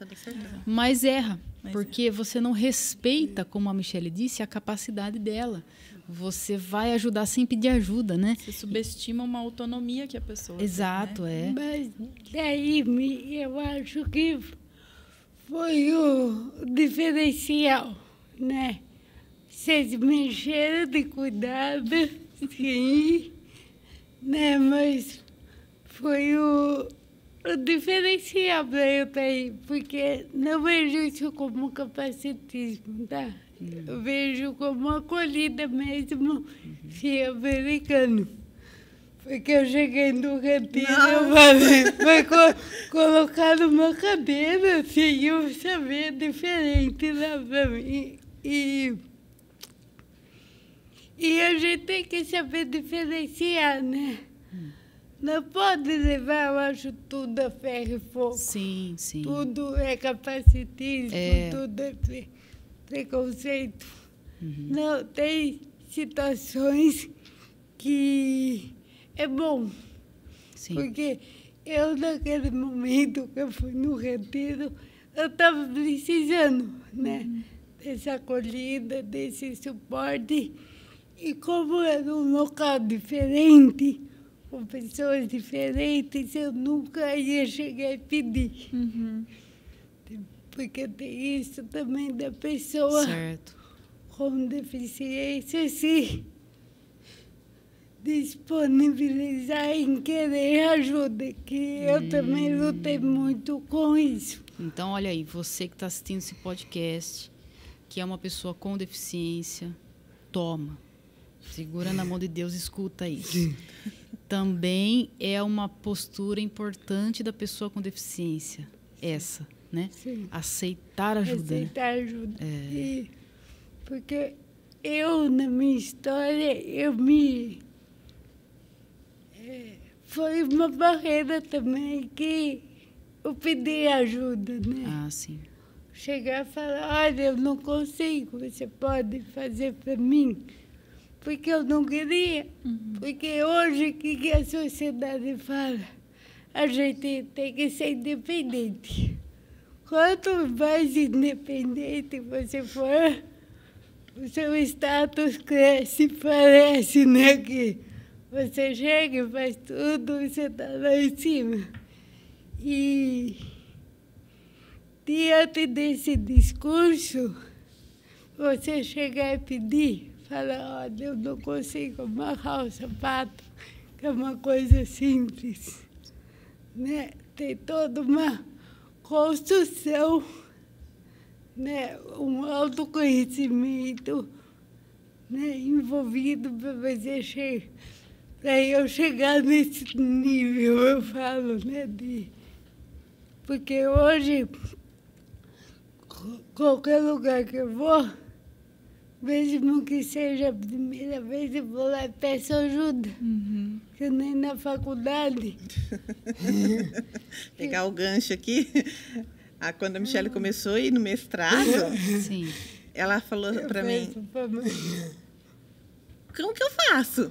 Mas erra, porque você não respeita, como a Michelle disse, a capacidade dela. Você vai ajudar sem pedir ajuda, né? Você subestima uma autonomia que a pessoa Exato, tem, né? Mas daí eu acho que foi o diferencial, né? Vocês mexeram de cuidado, sim, né? Mas foi o diferencial para eu estar aí, porque não vejo isso como capacitismo, tá? Eu vejo como acolhida mesmo, Fiel Pelicano. Porque eu cheguei no retiro, foi colocado uma cadeira assim, um saber diferente lá para mim. E a gente tem que saber diferenciar, né? Não pode levar, eu acho, tudo a ferro e fogo. Sim, sim. Tudo é capacitismo, tudo é preconceito. Não, tem situações que é bom. Sim. Porque eu, naquele momento que eu fui no retiro, eu estava precisando, né? Dessa acolhida, desse suporte. E como era um local diferente, com pessoas diferentes, eu nunca ia chegar e pedir. Porque tem isso também da pessoa com deficiência se disponibilizar em querer ajuda, que eu também lutei muito com isso. Então, olha aí, você que está assistindo esse podcast, que é uma pessoa com deficiência, toma. Segura na mão de Deus, escuta isso. Também é uma postura importante da pessoa com deficiência, essa, né? Sim. Aceitar ajuda. Aceitar ajuda. Porque eu, na minha história, foi uma barreira também que eu pedi ajuda, né? Ah, sim. Chegar e falar, olha, eu não consigo, você pode fazer para mim? Porque eu não queria. Porque hoje, o que a sociedade fala? A gente tem que ser independente. Quanto mais independente você for, o seu status cresce, parece, né? Que você chega e faz tudo, você está lá em cima. E diante desse discurso, você chegar e pedir, falar, olha, eu não consigo amarrar o sapato, que é uma coisa simples, né? Tem toda uma construção, né, um autoconhecimento, né, envolvido para você chegar. Para eu chegar nesse nível, eu falo, né, porque hoje, qualquer lugar que eu vou, mesmo que seja a primeira vez, eu vou lá e peço ajuda. Que nem na faculdade. Pegar o gancho aqui. Quando a Michele começou a ir no mestrado, Sim. ela falou para mim, como que eu faço?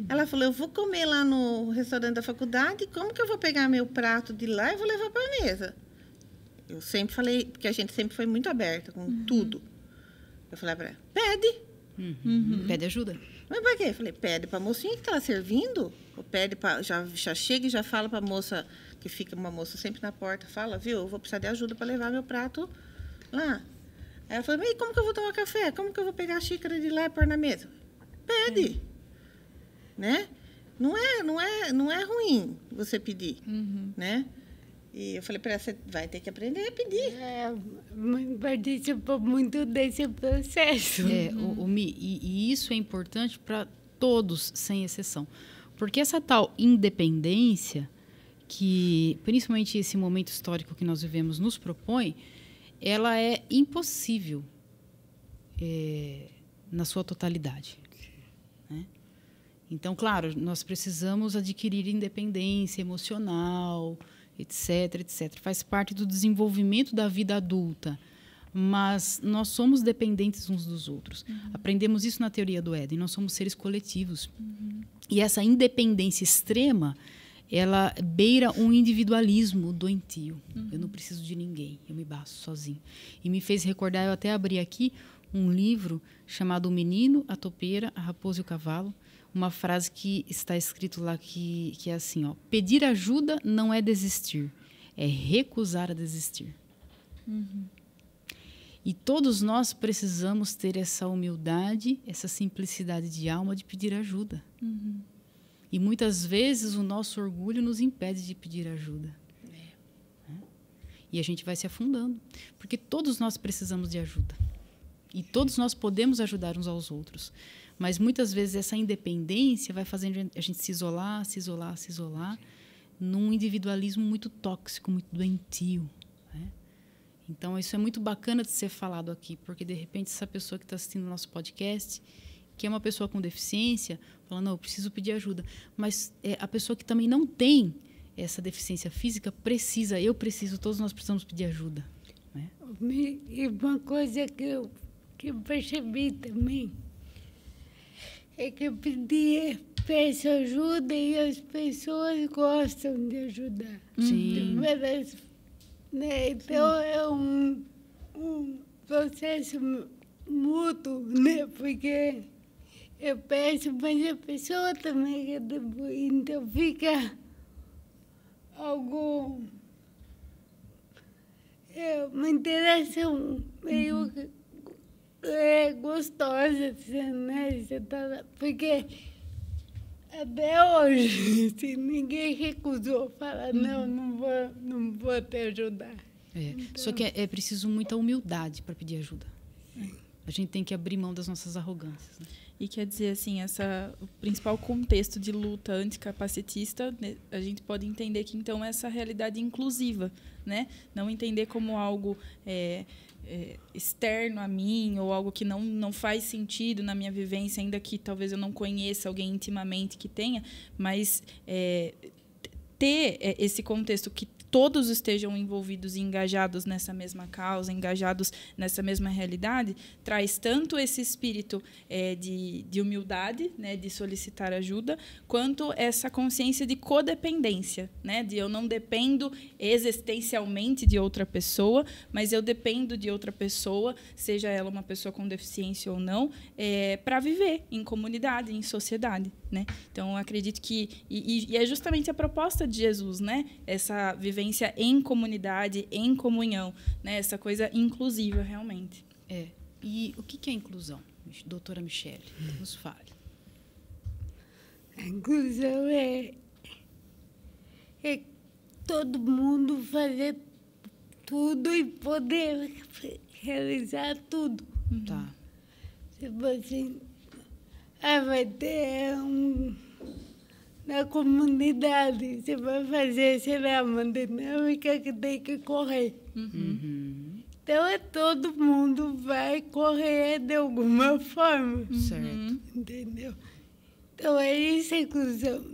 Ela falou, eu vou comer lá no restaurante da faculdade, como que eu vou pegar meu prato de lá e vou levar para a mesa? Eu sempre falei, porque a gente sempre foi muito aberta com tudo. Eu falei para ela, pede. Pede ajuda. Mas para quê? Eu falei, pede para a mocinha que está lá servindo, ou pede para, já chega e já fala para a moça, que fica uma moça sempre na porta, fala, viu, eu vou precisar de ajuda para levar meu prato lá. Aí ela falou, mas como que eu vou tomar café? Como que eu vou pegar a xícara de lá e pôr na mesa? Pede. Né? Não é ruim você pedir, né? E eu falei para ela, você vai ter que aprender a pedir. Participou muito desse processo. E isso é importante para todos, sem exceção. Porque essa tal independência, que principalmente esse momento histórico que nós vivemos nos propõe, ela é impossível na sua totalidade. Né? Então, claro, nós precisamos adquirir independência emocional, etc, etc. Faz parte do desenvolvimento da vida adulta. Mas nós somos dependentes uns dos outros. Aprendemos isso na teoria do Éden. Nós somos seres coletivos. E essa independência extrema, ela beira um individualismo doentio. Eu não preciso de ninguém, eu me basto sozinho. E me fez recordar, eu até abri aqui um livro chamado O Menino, a Topeira, a Raposa e o Cavalo. Uma frase que está escrito lá que é assim, ó, pedir ajuda não é desistir, é recusar a desistir. E todos nós precisamos ter essa humildade, essa simplicidade de alma de pedir ajuda. E muitas vezes o nosso orgulho nos impede de pedir ajuda. E a gente vai se afundando, porque todos nós precisamos de ajuda. E todos nós podemos ajudar uns aos outros. Mas muitas vezes essa independência vai fazendo a gente se isolar, num individualismo muito tóxico, muito doentio. Né? Então, isso é muito bacana de ser falado aqui, porque, de repente, essa pessoa que está assistindo o nosso podcast, que é uma pessoa com deficiência, fala, não, eu preciso pedir ajuda. Mas a pessoa que também não tem essa deficiência física todos nós precisamos pedir ajuda. Né? E uma coisa que eu percebi também, é que eu peço ajuda e as pessoas gostam de ajudar. Sim. Né? Então, é um processo mútuo, né? Porque eu peço, mas a pessoa também retribui. Então, fica uma interação meio gostosa, né? Porque até hoje, assim, ninguém recusou falar, não vou te ajudar. Então, só que é preciso muita humildade para pedir ajuda. A gente tem que abrir mão das nossas arrogâncias. Né? E quer dizer, assim, o principal contexto de luta anticapacitista, né, a gente pode entender que, então, essa realidade inclusiva, né? Não entender como algo externo a mim ou algo que não faz sentido na minha vivência, ainda que talvez eu não conheça alguém intimamente que tenha, mas ter esse contexto que todos estejam envolvidos e engajados nessa mesma causa, engajados nessa mesma realidade, traz tanto esse espírito de humildade, né, de solicitar ajuda, quanto essa consciência de codependência, né, de eu não dependo existencialmente de outra pessoa, mas eu dependo de outra pessoa, seja ela uma pessoa com deficiência ou não, para viver em comunidade, em sociedade. Né? Então, eu acredito que... E é justamente a proposta de Jesus, né? Essa vivência em comunidade, em comunhão, né? Essa coisa inclusiva, realmente. E o que é inclusão? Doutora Michele, nos fale. A inclusão é todo mundo fazer tudo e poder realizar tudo. Tá. Tipo assim, vai ter na comunidade, você vai fazer, sei lá, uma dinâmica que tem que correr. Então, todo mundo vai correr de alguma forma. Certo. Entendeu? Então, é isso a inclusão.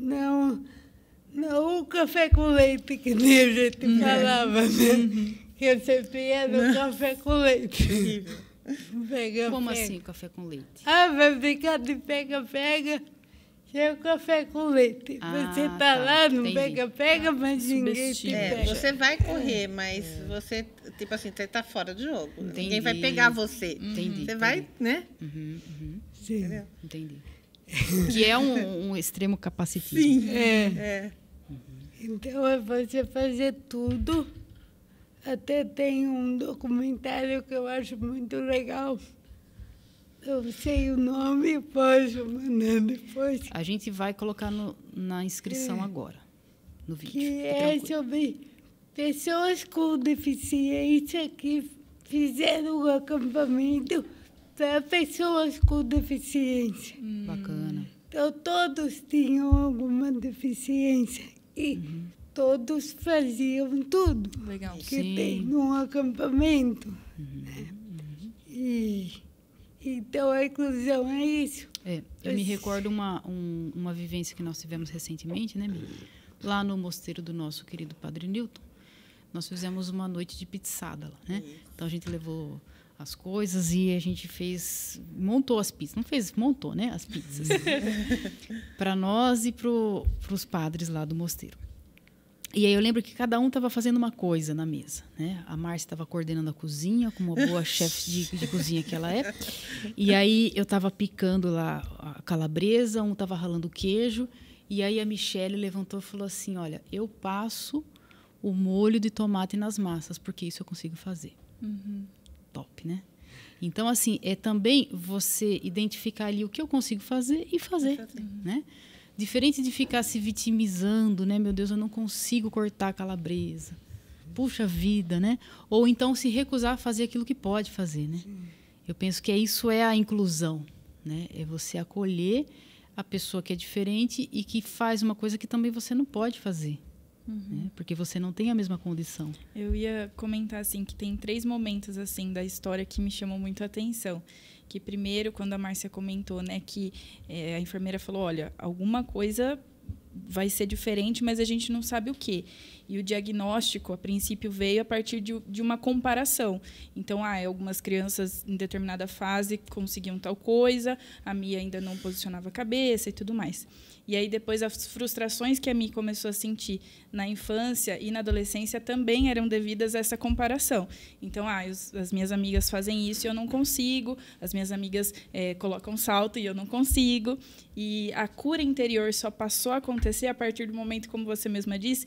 Não o café com leite, que nem a gente falava, né? Que eu sempre ia no café com leite. Pega, Como pega. assim, café com leite? Vai brincar de pega-pega, é o café com leite. Você tá tá. lá no Entendi. pega-pega, mas ninguém te Subestima. pega. Você vai correr, mas você, tipo assim, você tá fora do jogo. Entendi. Ninguém vai pegar você. Entendi. Você vai, né? Sim. Entendeu? Entendi. Que é um extremo capacitismo. Sim. É. Então, é você fazer tudo. Até tem um documentário que eu acho muito legal. Eu sei o nome, posso mandar depois. A gente vai colocar na inscrição agora, no vídeo. Que Fique é tranquilo. sobre pessoas com deficiência que fizeram um acampamento para pessoas com deficiência. Bacana. Então, todos tinham alguma deficiência e todos faziam tudo Legal. que Sim. tem num acampamento. Né? E, então, a inclusão é isso. Eu me recordo uma vivência que nós tivemos recentemente, né, Mi? Lá no mosteiro do nosso querido Padre Newton. Nós fizemos uma noite de pizzada lá, né? Então, a gente levou as coisas e a gente montou as pizzas. Montou, né, as pizzas. Para nós e para os padres lá do mosteiro. E aí eu lembro que cada um estava fazendo uma coisa na mesa, né? A Márcia estava coordenando a cozinha, como uma boa chefe de cozinha que ela é. E aí eu estava picando lá a calabresa, um estava ralando o queijo. E aí a Michele levantou e falou assim, olha, eu passo o molho de tomate nas massas, porque isso eu consigo fazer. Top, né? Então, assim, é também você identificar ali o que eu consigo fazer e fazer, né? Diferente de ficar se vitimizando, né? Meu Deus, eu não consigo cortar a calabresa. Puxa vida, né? Ou então se recusar a fazer aquilo que pode fazer, né? Eu penso que isso é a inclusão, né? É você acolher a pessoa que é diferente e que faz uma coisa que também você não pode fazer. Né? Porque você não tem a mesma condição. Eu ia comentar assim que tem 3 momentos assim da história que me chamam muito a atenção. Que primeiro, quando a Márcia comentou, né, que a enfermeira falou, olha, alguma coisa vai ser diferente, mas a gente não sabe o quê. E o diagnóstico, a princípio, veio a partir de uma comparação. Então, algumas crianças em determinada fase conseguiam tal coisa, a Mia ainda não posicionava a cabeça e tudo mais. E aí, depois, as frustrações que a Mia começou a sentir na infância e na adolescência também eram devidas a essa comparação. Então, as minhas amigas fazem isso e eu não consigo, as minhas amigas colocam salto e eu não consigo. E a cura interior só passou a acontecer a partir do momento, como você mesma disse,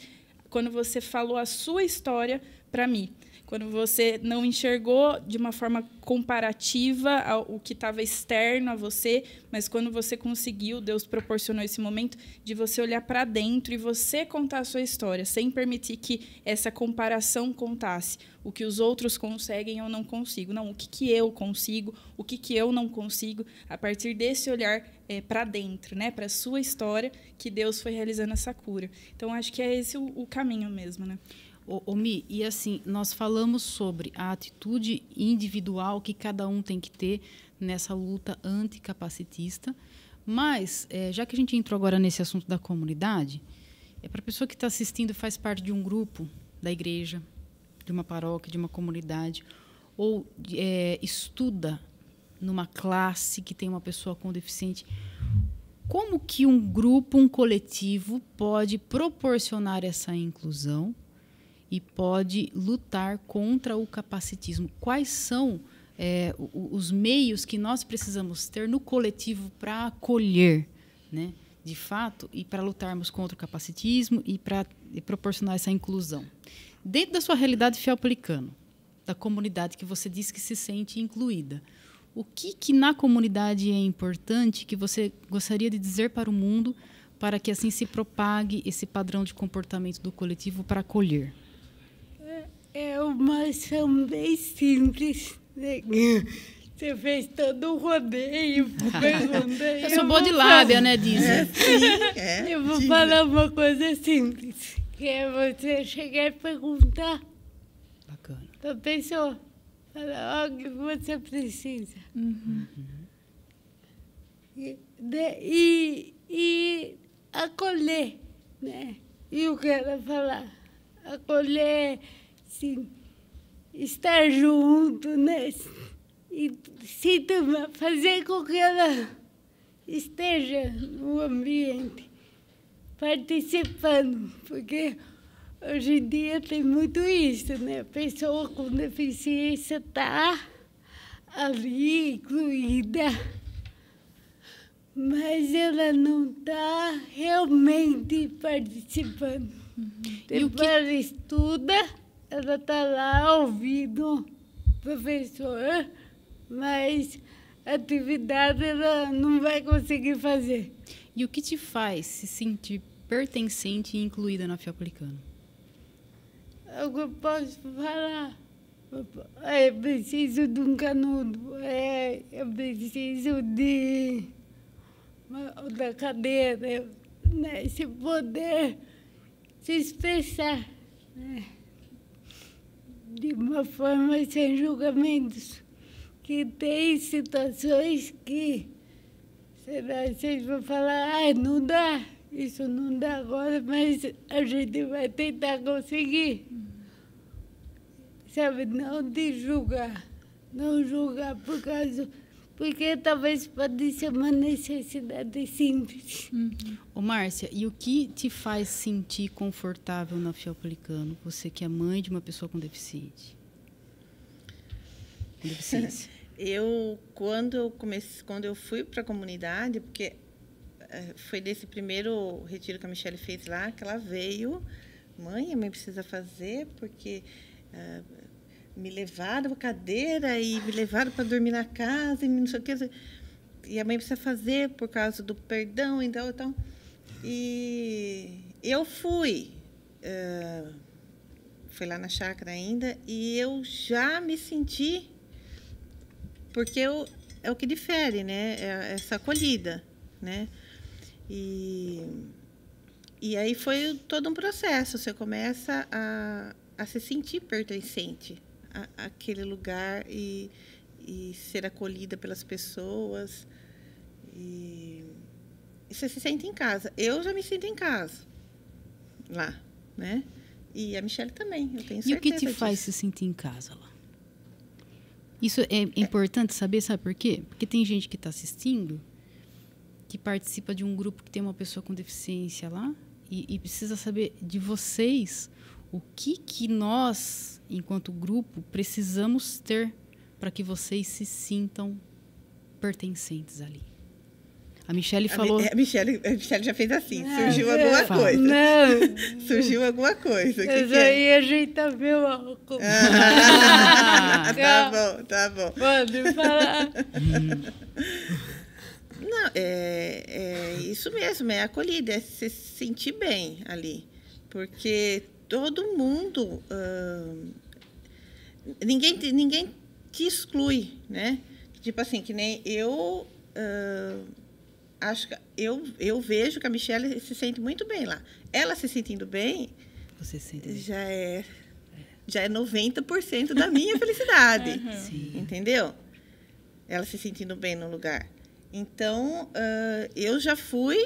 quando você falou a sua história para mim. Quando você não enxergou de uma forma comparativa o que estava externo a você, mas quando você conseguiu, Deus proporcionou esse momento de você olhar para dentro e você contar a sua história, sem permitir que essa comparação contasse o que os outros conseguem ou não consigo. Não, o que eu consigo, o que eu não consigo, a partir desse olhar para dentro, né, para a sua história, que Deus foi realizando essa cura. Então, acho que é esse o caminho mesmo, né? Mi, e assim, nós falamos sobre a atitude individual que cada um tem que ter nessa luta anticapacitista, mas, já que a gente entrou agora nesse assunto da comunidade, para a pessoa que está assistindo faz parte de um grupo da igreja, de uma paróquia, de uma comunidade, ou estuda numa classe que tem uma pessoa com deficiente, como que um grupo, um coletivo pode proporcionar essa inclusão e pode lutar contra o capacitismo? Quais são os meios que nós precisamos ter no coletivo para acolher, né, de fato, e para lutarmos contra o capacitismo e para proporcionar essa inclusão? Dentro da sua realidade fiel-pelicano, da comunidade que você diz que se sente incluída, o que na comunidade é importante que você gostaria de dizer para o mundo para que assim se propague esse padrão de comportamento do coletivo para acolher? É uma ação bem simples Você fez todo um rodeio, pergunta. Eu sou boa de lábia, né, dizem. Eu vou falar uma coisa simples, que é você chegar e perguntar Bacana. para a pessoa. Falar o que você precisa. E acolher, né? E o que ela falar? Acolher, sim, estar junto, né? E fazer com que ela esteja no ambiente, participando, porque hoje em dia tem muito isso, né? A pessoa com deficiência está ali incluída, mas ela não está realmente participando. Depois ela estuda, ela está lá ouvindo o professor, mas a atividade ela não vai conseguir fazer. E o que te faz se sentir pertencente e incluída na Fioclicano? É o que eu posso falar. Eu preciso de um canudo, eu preciso da cadeira, né? Se poder se expressar, né? De uma forma sem julgamentos, que tem situações que, será, vocês vão falar, não dá, isso não dá agora, mas a gente vai tentar conseguir. Sabe, não de julgar, não julgar porque talvez pode ser uma necessidade simples. Ô, Márcia, e o que te faz sentir confortável na Fioclicano? Você que é mãe de uma pessoa com deficiência. Quando eu fui para a comunidade, porque foi desse primeiro retiro que a Michele fez lá, que ela veio, mãe, a mãe precisa fazer, porque me levaram a cadeira e me levaram para dormir na casa, e não sei o que, e a mãe precisa fazer por causa do perdão, então. E eu fui lá na chácara ainda, e eu já me senti, porque é o que difere, né? É essa acolhida, né? E aí foi todo um processo. Você começa a se sentir pertencente àquele lugar e ser acolhida pelas pessoas. E você se sente em casa. Eu já me sinto em casa lá, né? E a Michele também, eu tenho certeza. E o que te disso. faz se sentir em casa lá? Isso é importante saber, sabe por quê? Porque tem gente que está assistindo, que participa de um grupo que tem uma pessoa com deficiência lá e precisa saber de vocês o que nós, enquanto grupo, precisamos ter para que vocês se sintam pertencentes ali. A Michele falou... A Michele já fez assim, surgiu alguma coisa. Não. Surgiu alguma coisa. Eu já ia ajeitar meu álcool. Tá bom. Pode falar. Não, é isso mesmo, é acolhida, é se sentir bem ali. Porque todo mundo... ninguém te exclui, né? Tipo assim, que nem eu... acho que eu vejo que a Michele se sente muito bem lá. Ela se sentindo bem, Você se sente bem. já é 90% da minha felicidade. Sim. Entendeu? Ela se sentindo bem no lugar. Então, eu já fui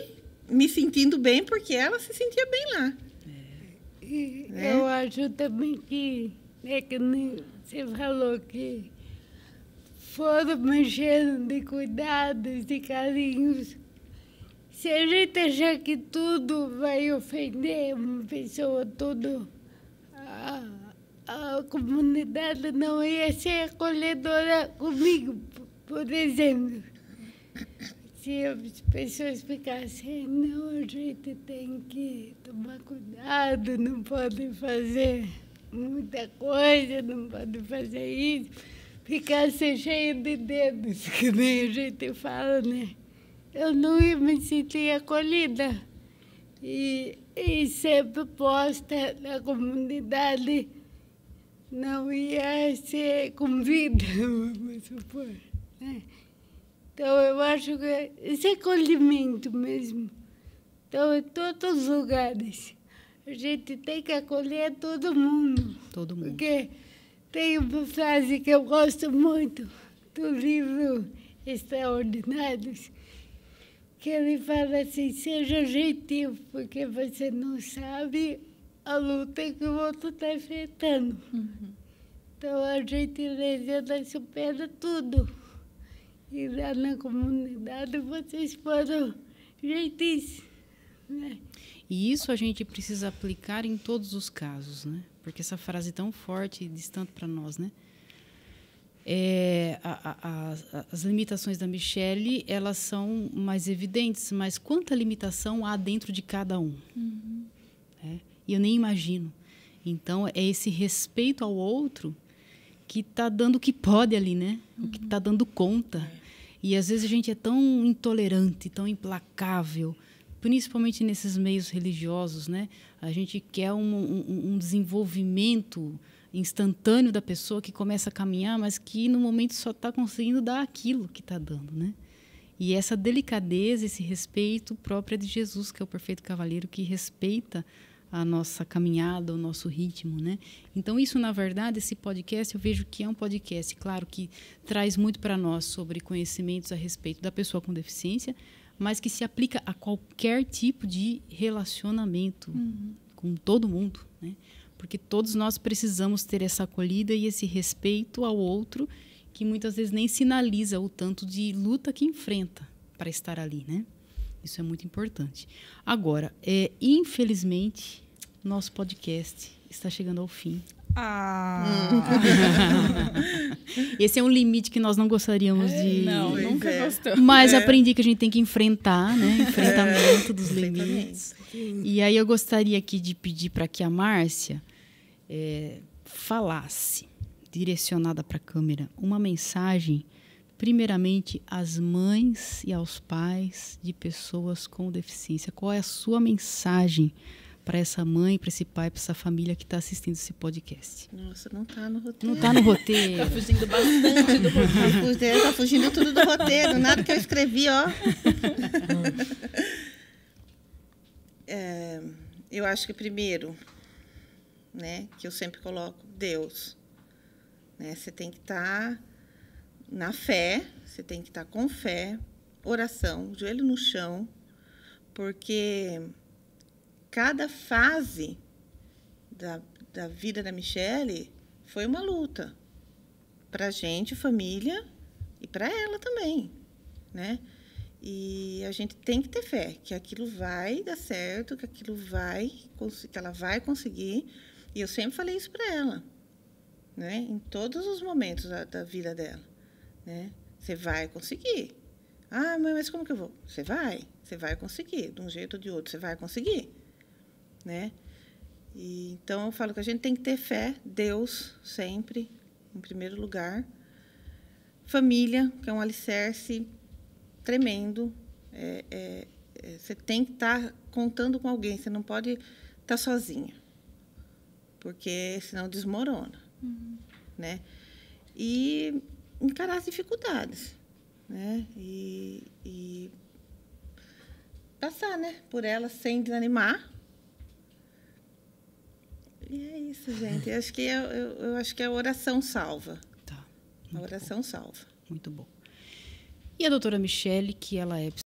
me sentindo bem porque ela se sentia bem lá. Né? Eu acho também que nem você falou que foram mexendo de cuidados, de carinhos. Se a gente achar que tudo vai ofender uma pessoa, a comunidade não ia ser acolhedora comigo, por exemplo. Se as pessoas ficassem, não, a gente tem que tomar cuidado, não pode fazer muita coisa, não pode fazer isso. Ficasse cheio de dedos, que nem a gente fala, né? Eu não ia me sentir acolhida. E ser proposta na comunidade não ia ser com vida, vamos supor, né? Então, eu acho que esse acolhimento mesmo. Então, em todos os lugares, a gente tem que acolher todo mundo. Todo mundo. Porque tem uma frase que eu gosto muito do livro Extraordinários, que ele fala assim, seja gentil, porque você não sabe a luta que o outro está enfrentando. Então, a gentileza, ela supera tudo. E lá na comunidade, vocês foram gentis, né? E isso a gente precisa aplicar em todos os casos, né? Porque essa frase é tão forte e diz tanto para nós, né? As limitações da Michele, elas são mais evidentes, mas quanta limitação há dentro de cada um? Né? E eu nem imagino. Então, é esse respeito ao outro que está dando o que pode ali, né? O que está dando conta. E, às vezes, a gente é tão intolerante, tão implacável, principalmente nesses meios religiosos, né? A gente quer um desenvolvimento instantâneo da pessoa que começa a caminhar, mas que, no momento, só está conseguindo dar aquilo que está dando, né? E essa delicadeza, esse respeito próprio é de Jesus, que é o perfeito cavalheiro, que respeita a nossa caminhada, o nosso ritmo, né? Então, isso, na verdade, esse podcast, eu vejo que é um podcast, claro, que traz muito para nós sobre conhecimentos a respeito da pessoa com deficiência, mas que se aplica a qualquer tipo de relacionamento com todo mundo, né? Porque todos nós precisamos ter essa acolhida e esse respeito ao outro, que muitas vezes nem sinaliza o tanto de luta que enfrenta para estar ali, né? Isso é muito importante. Agora, infelizmente, nosso podcast está chegando ao fim. Esse é um limite que nós não gostaríamos de... Não, nunca gostou. Mas aprendi que a gente tem que enfrentar, né? Enfrentamento dos limites. E aí eu gostaria aqui de pedir para que a Márcia falasse, direcionada para a câmera, uma mensagem, primeiramente, às mães e aos pais de pessoas com deficiência. Qual é a sua mensagem para essa mãe, para esse pai, para essa família que está assistindo esse podcast? Nossa, não está no roteiro. Não está no roteiro. Tá fugindo bastante do roteiro. Está fugindo tudo do roteiro. Nada que eu escrevi, ó. Eu acho que primeiro, né, que eu sempre coloco, Deus. Né? Você tem que estar na fé, você tem que estar com fé, oração, joelho no chão, porque cada fase da vida da Michele foi uma luta para a gente, família, e para ela também, né? E a gente tem que ter fé que aquilo vai dar certo, que aquilo que ela vai conseguir. E eu sempre falei isso para ela, né? Em todos os momentos da vida dela, né? Você vai conseguir. Ah, mãe, mas como que eu vou? Você vai conseguir, de um jeito ou de outro, você vai conseguir, né? E, então, eu falo que a gente tem que ter fé, Deus, sempre, em primeiro lugar. Família, que é um alicerce tremendo. Você tem que estar contando com alguém, você não pode estar sozinha, porque senão desmorona, né? E encarar as dificuldades, né? E passar, né, por elas sem desanimar. E é isso, gente. Eu acho que a oração salva. Tá. A oração salva. Muito bom. E a doutora Michele, que ela é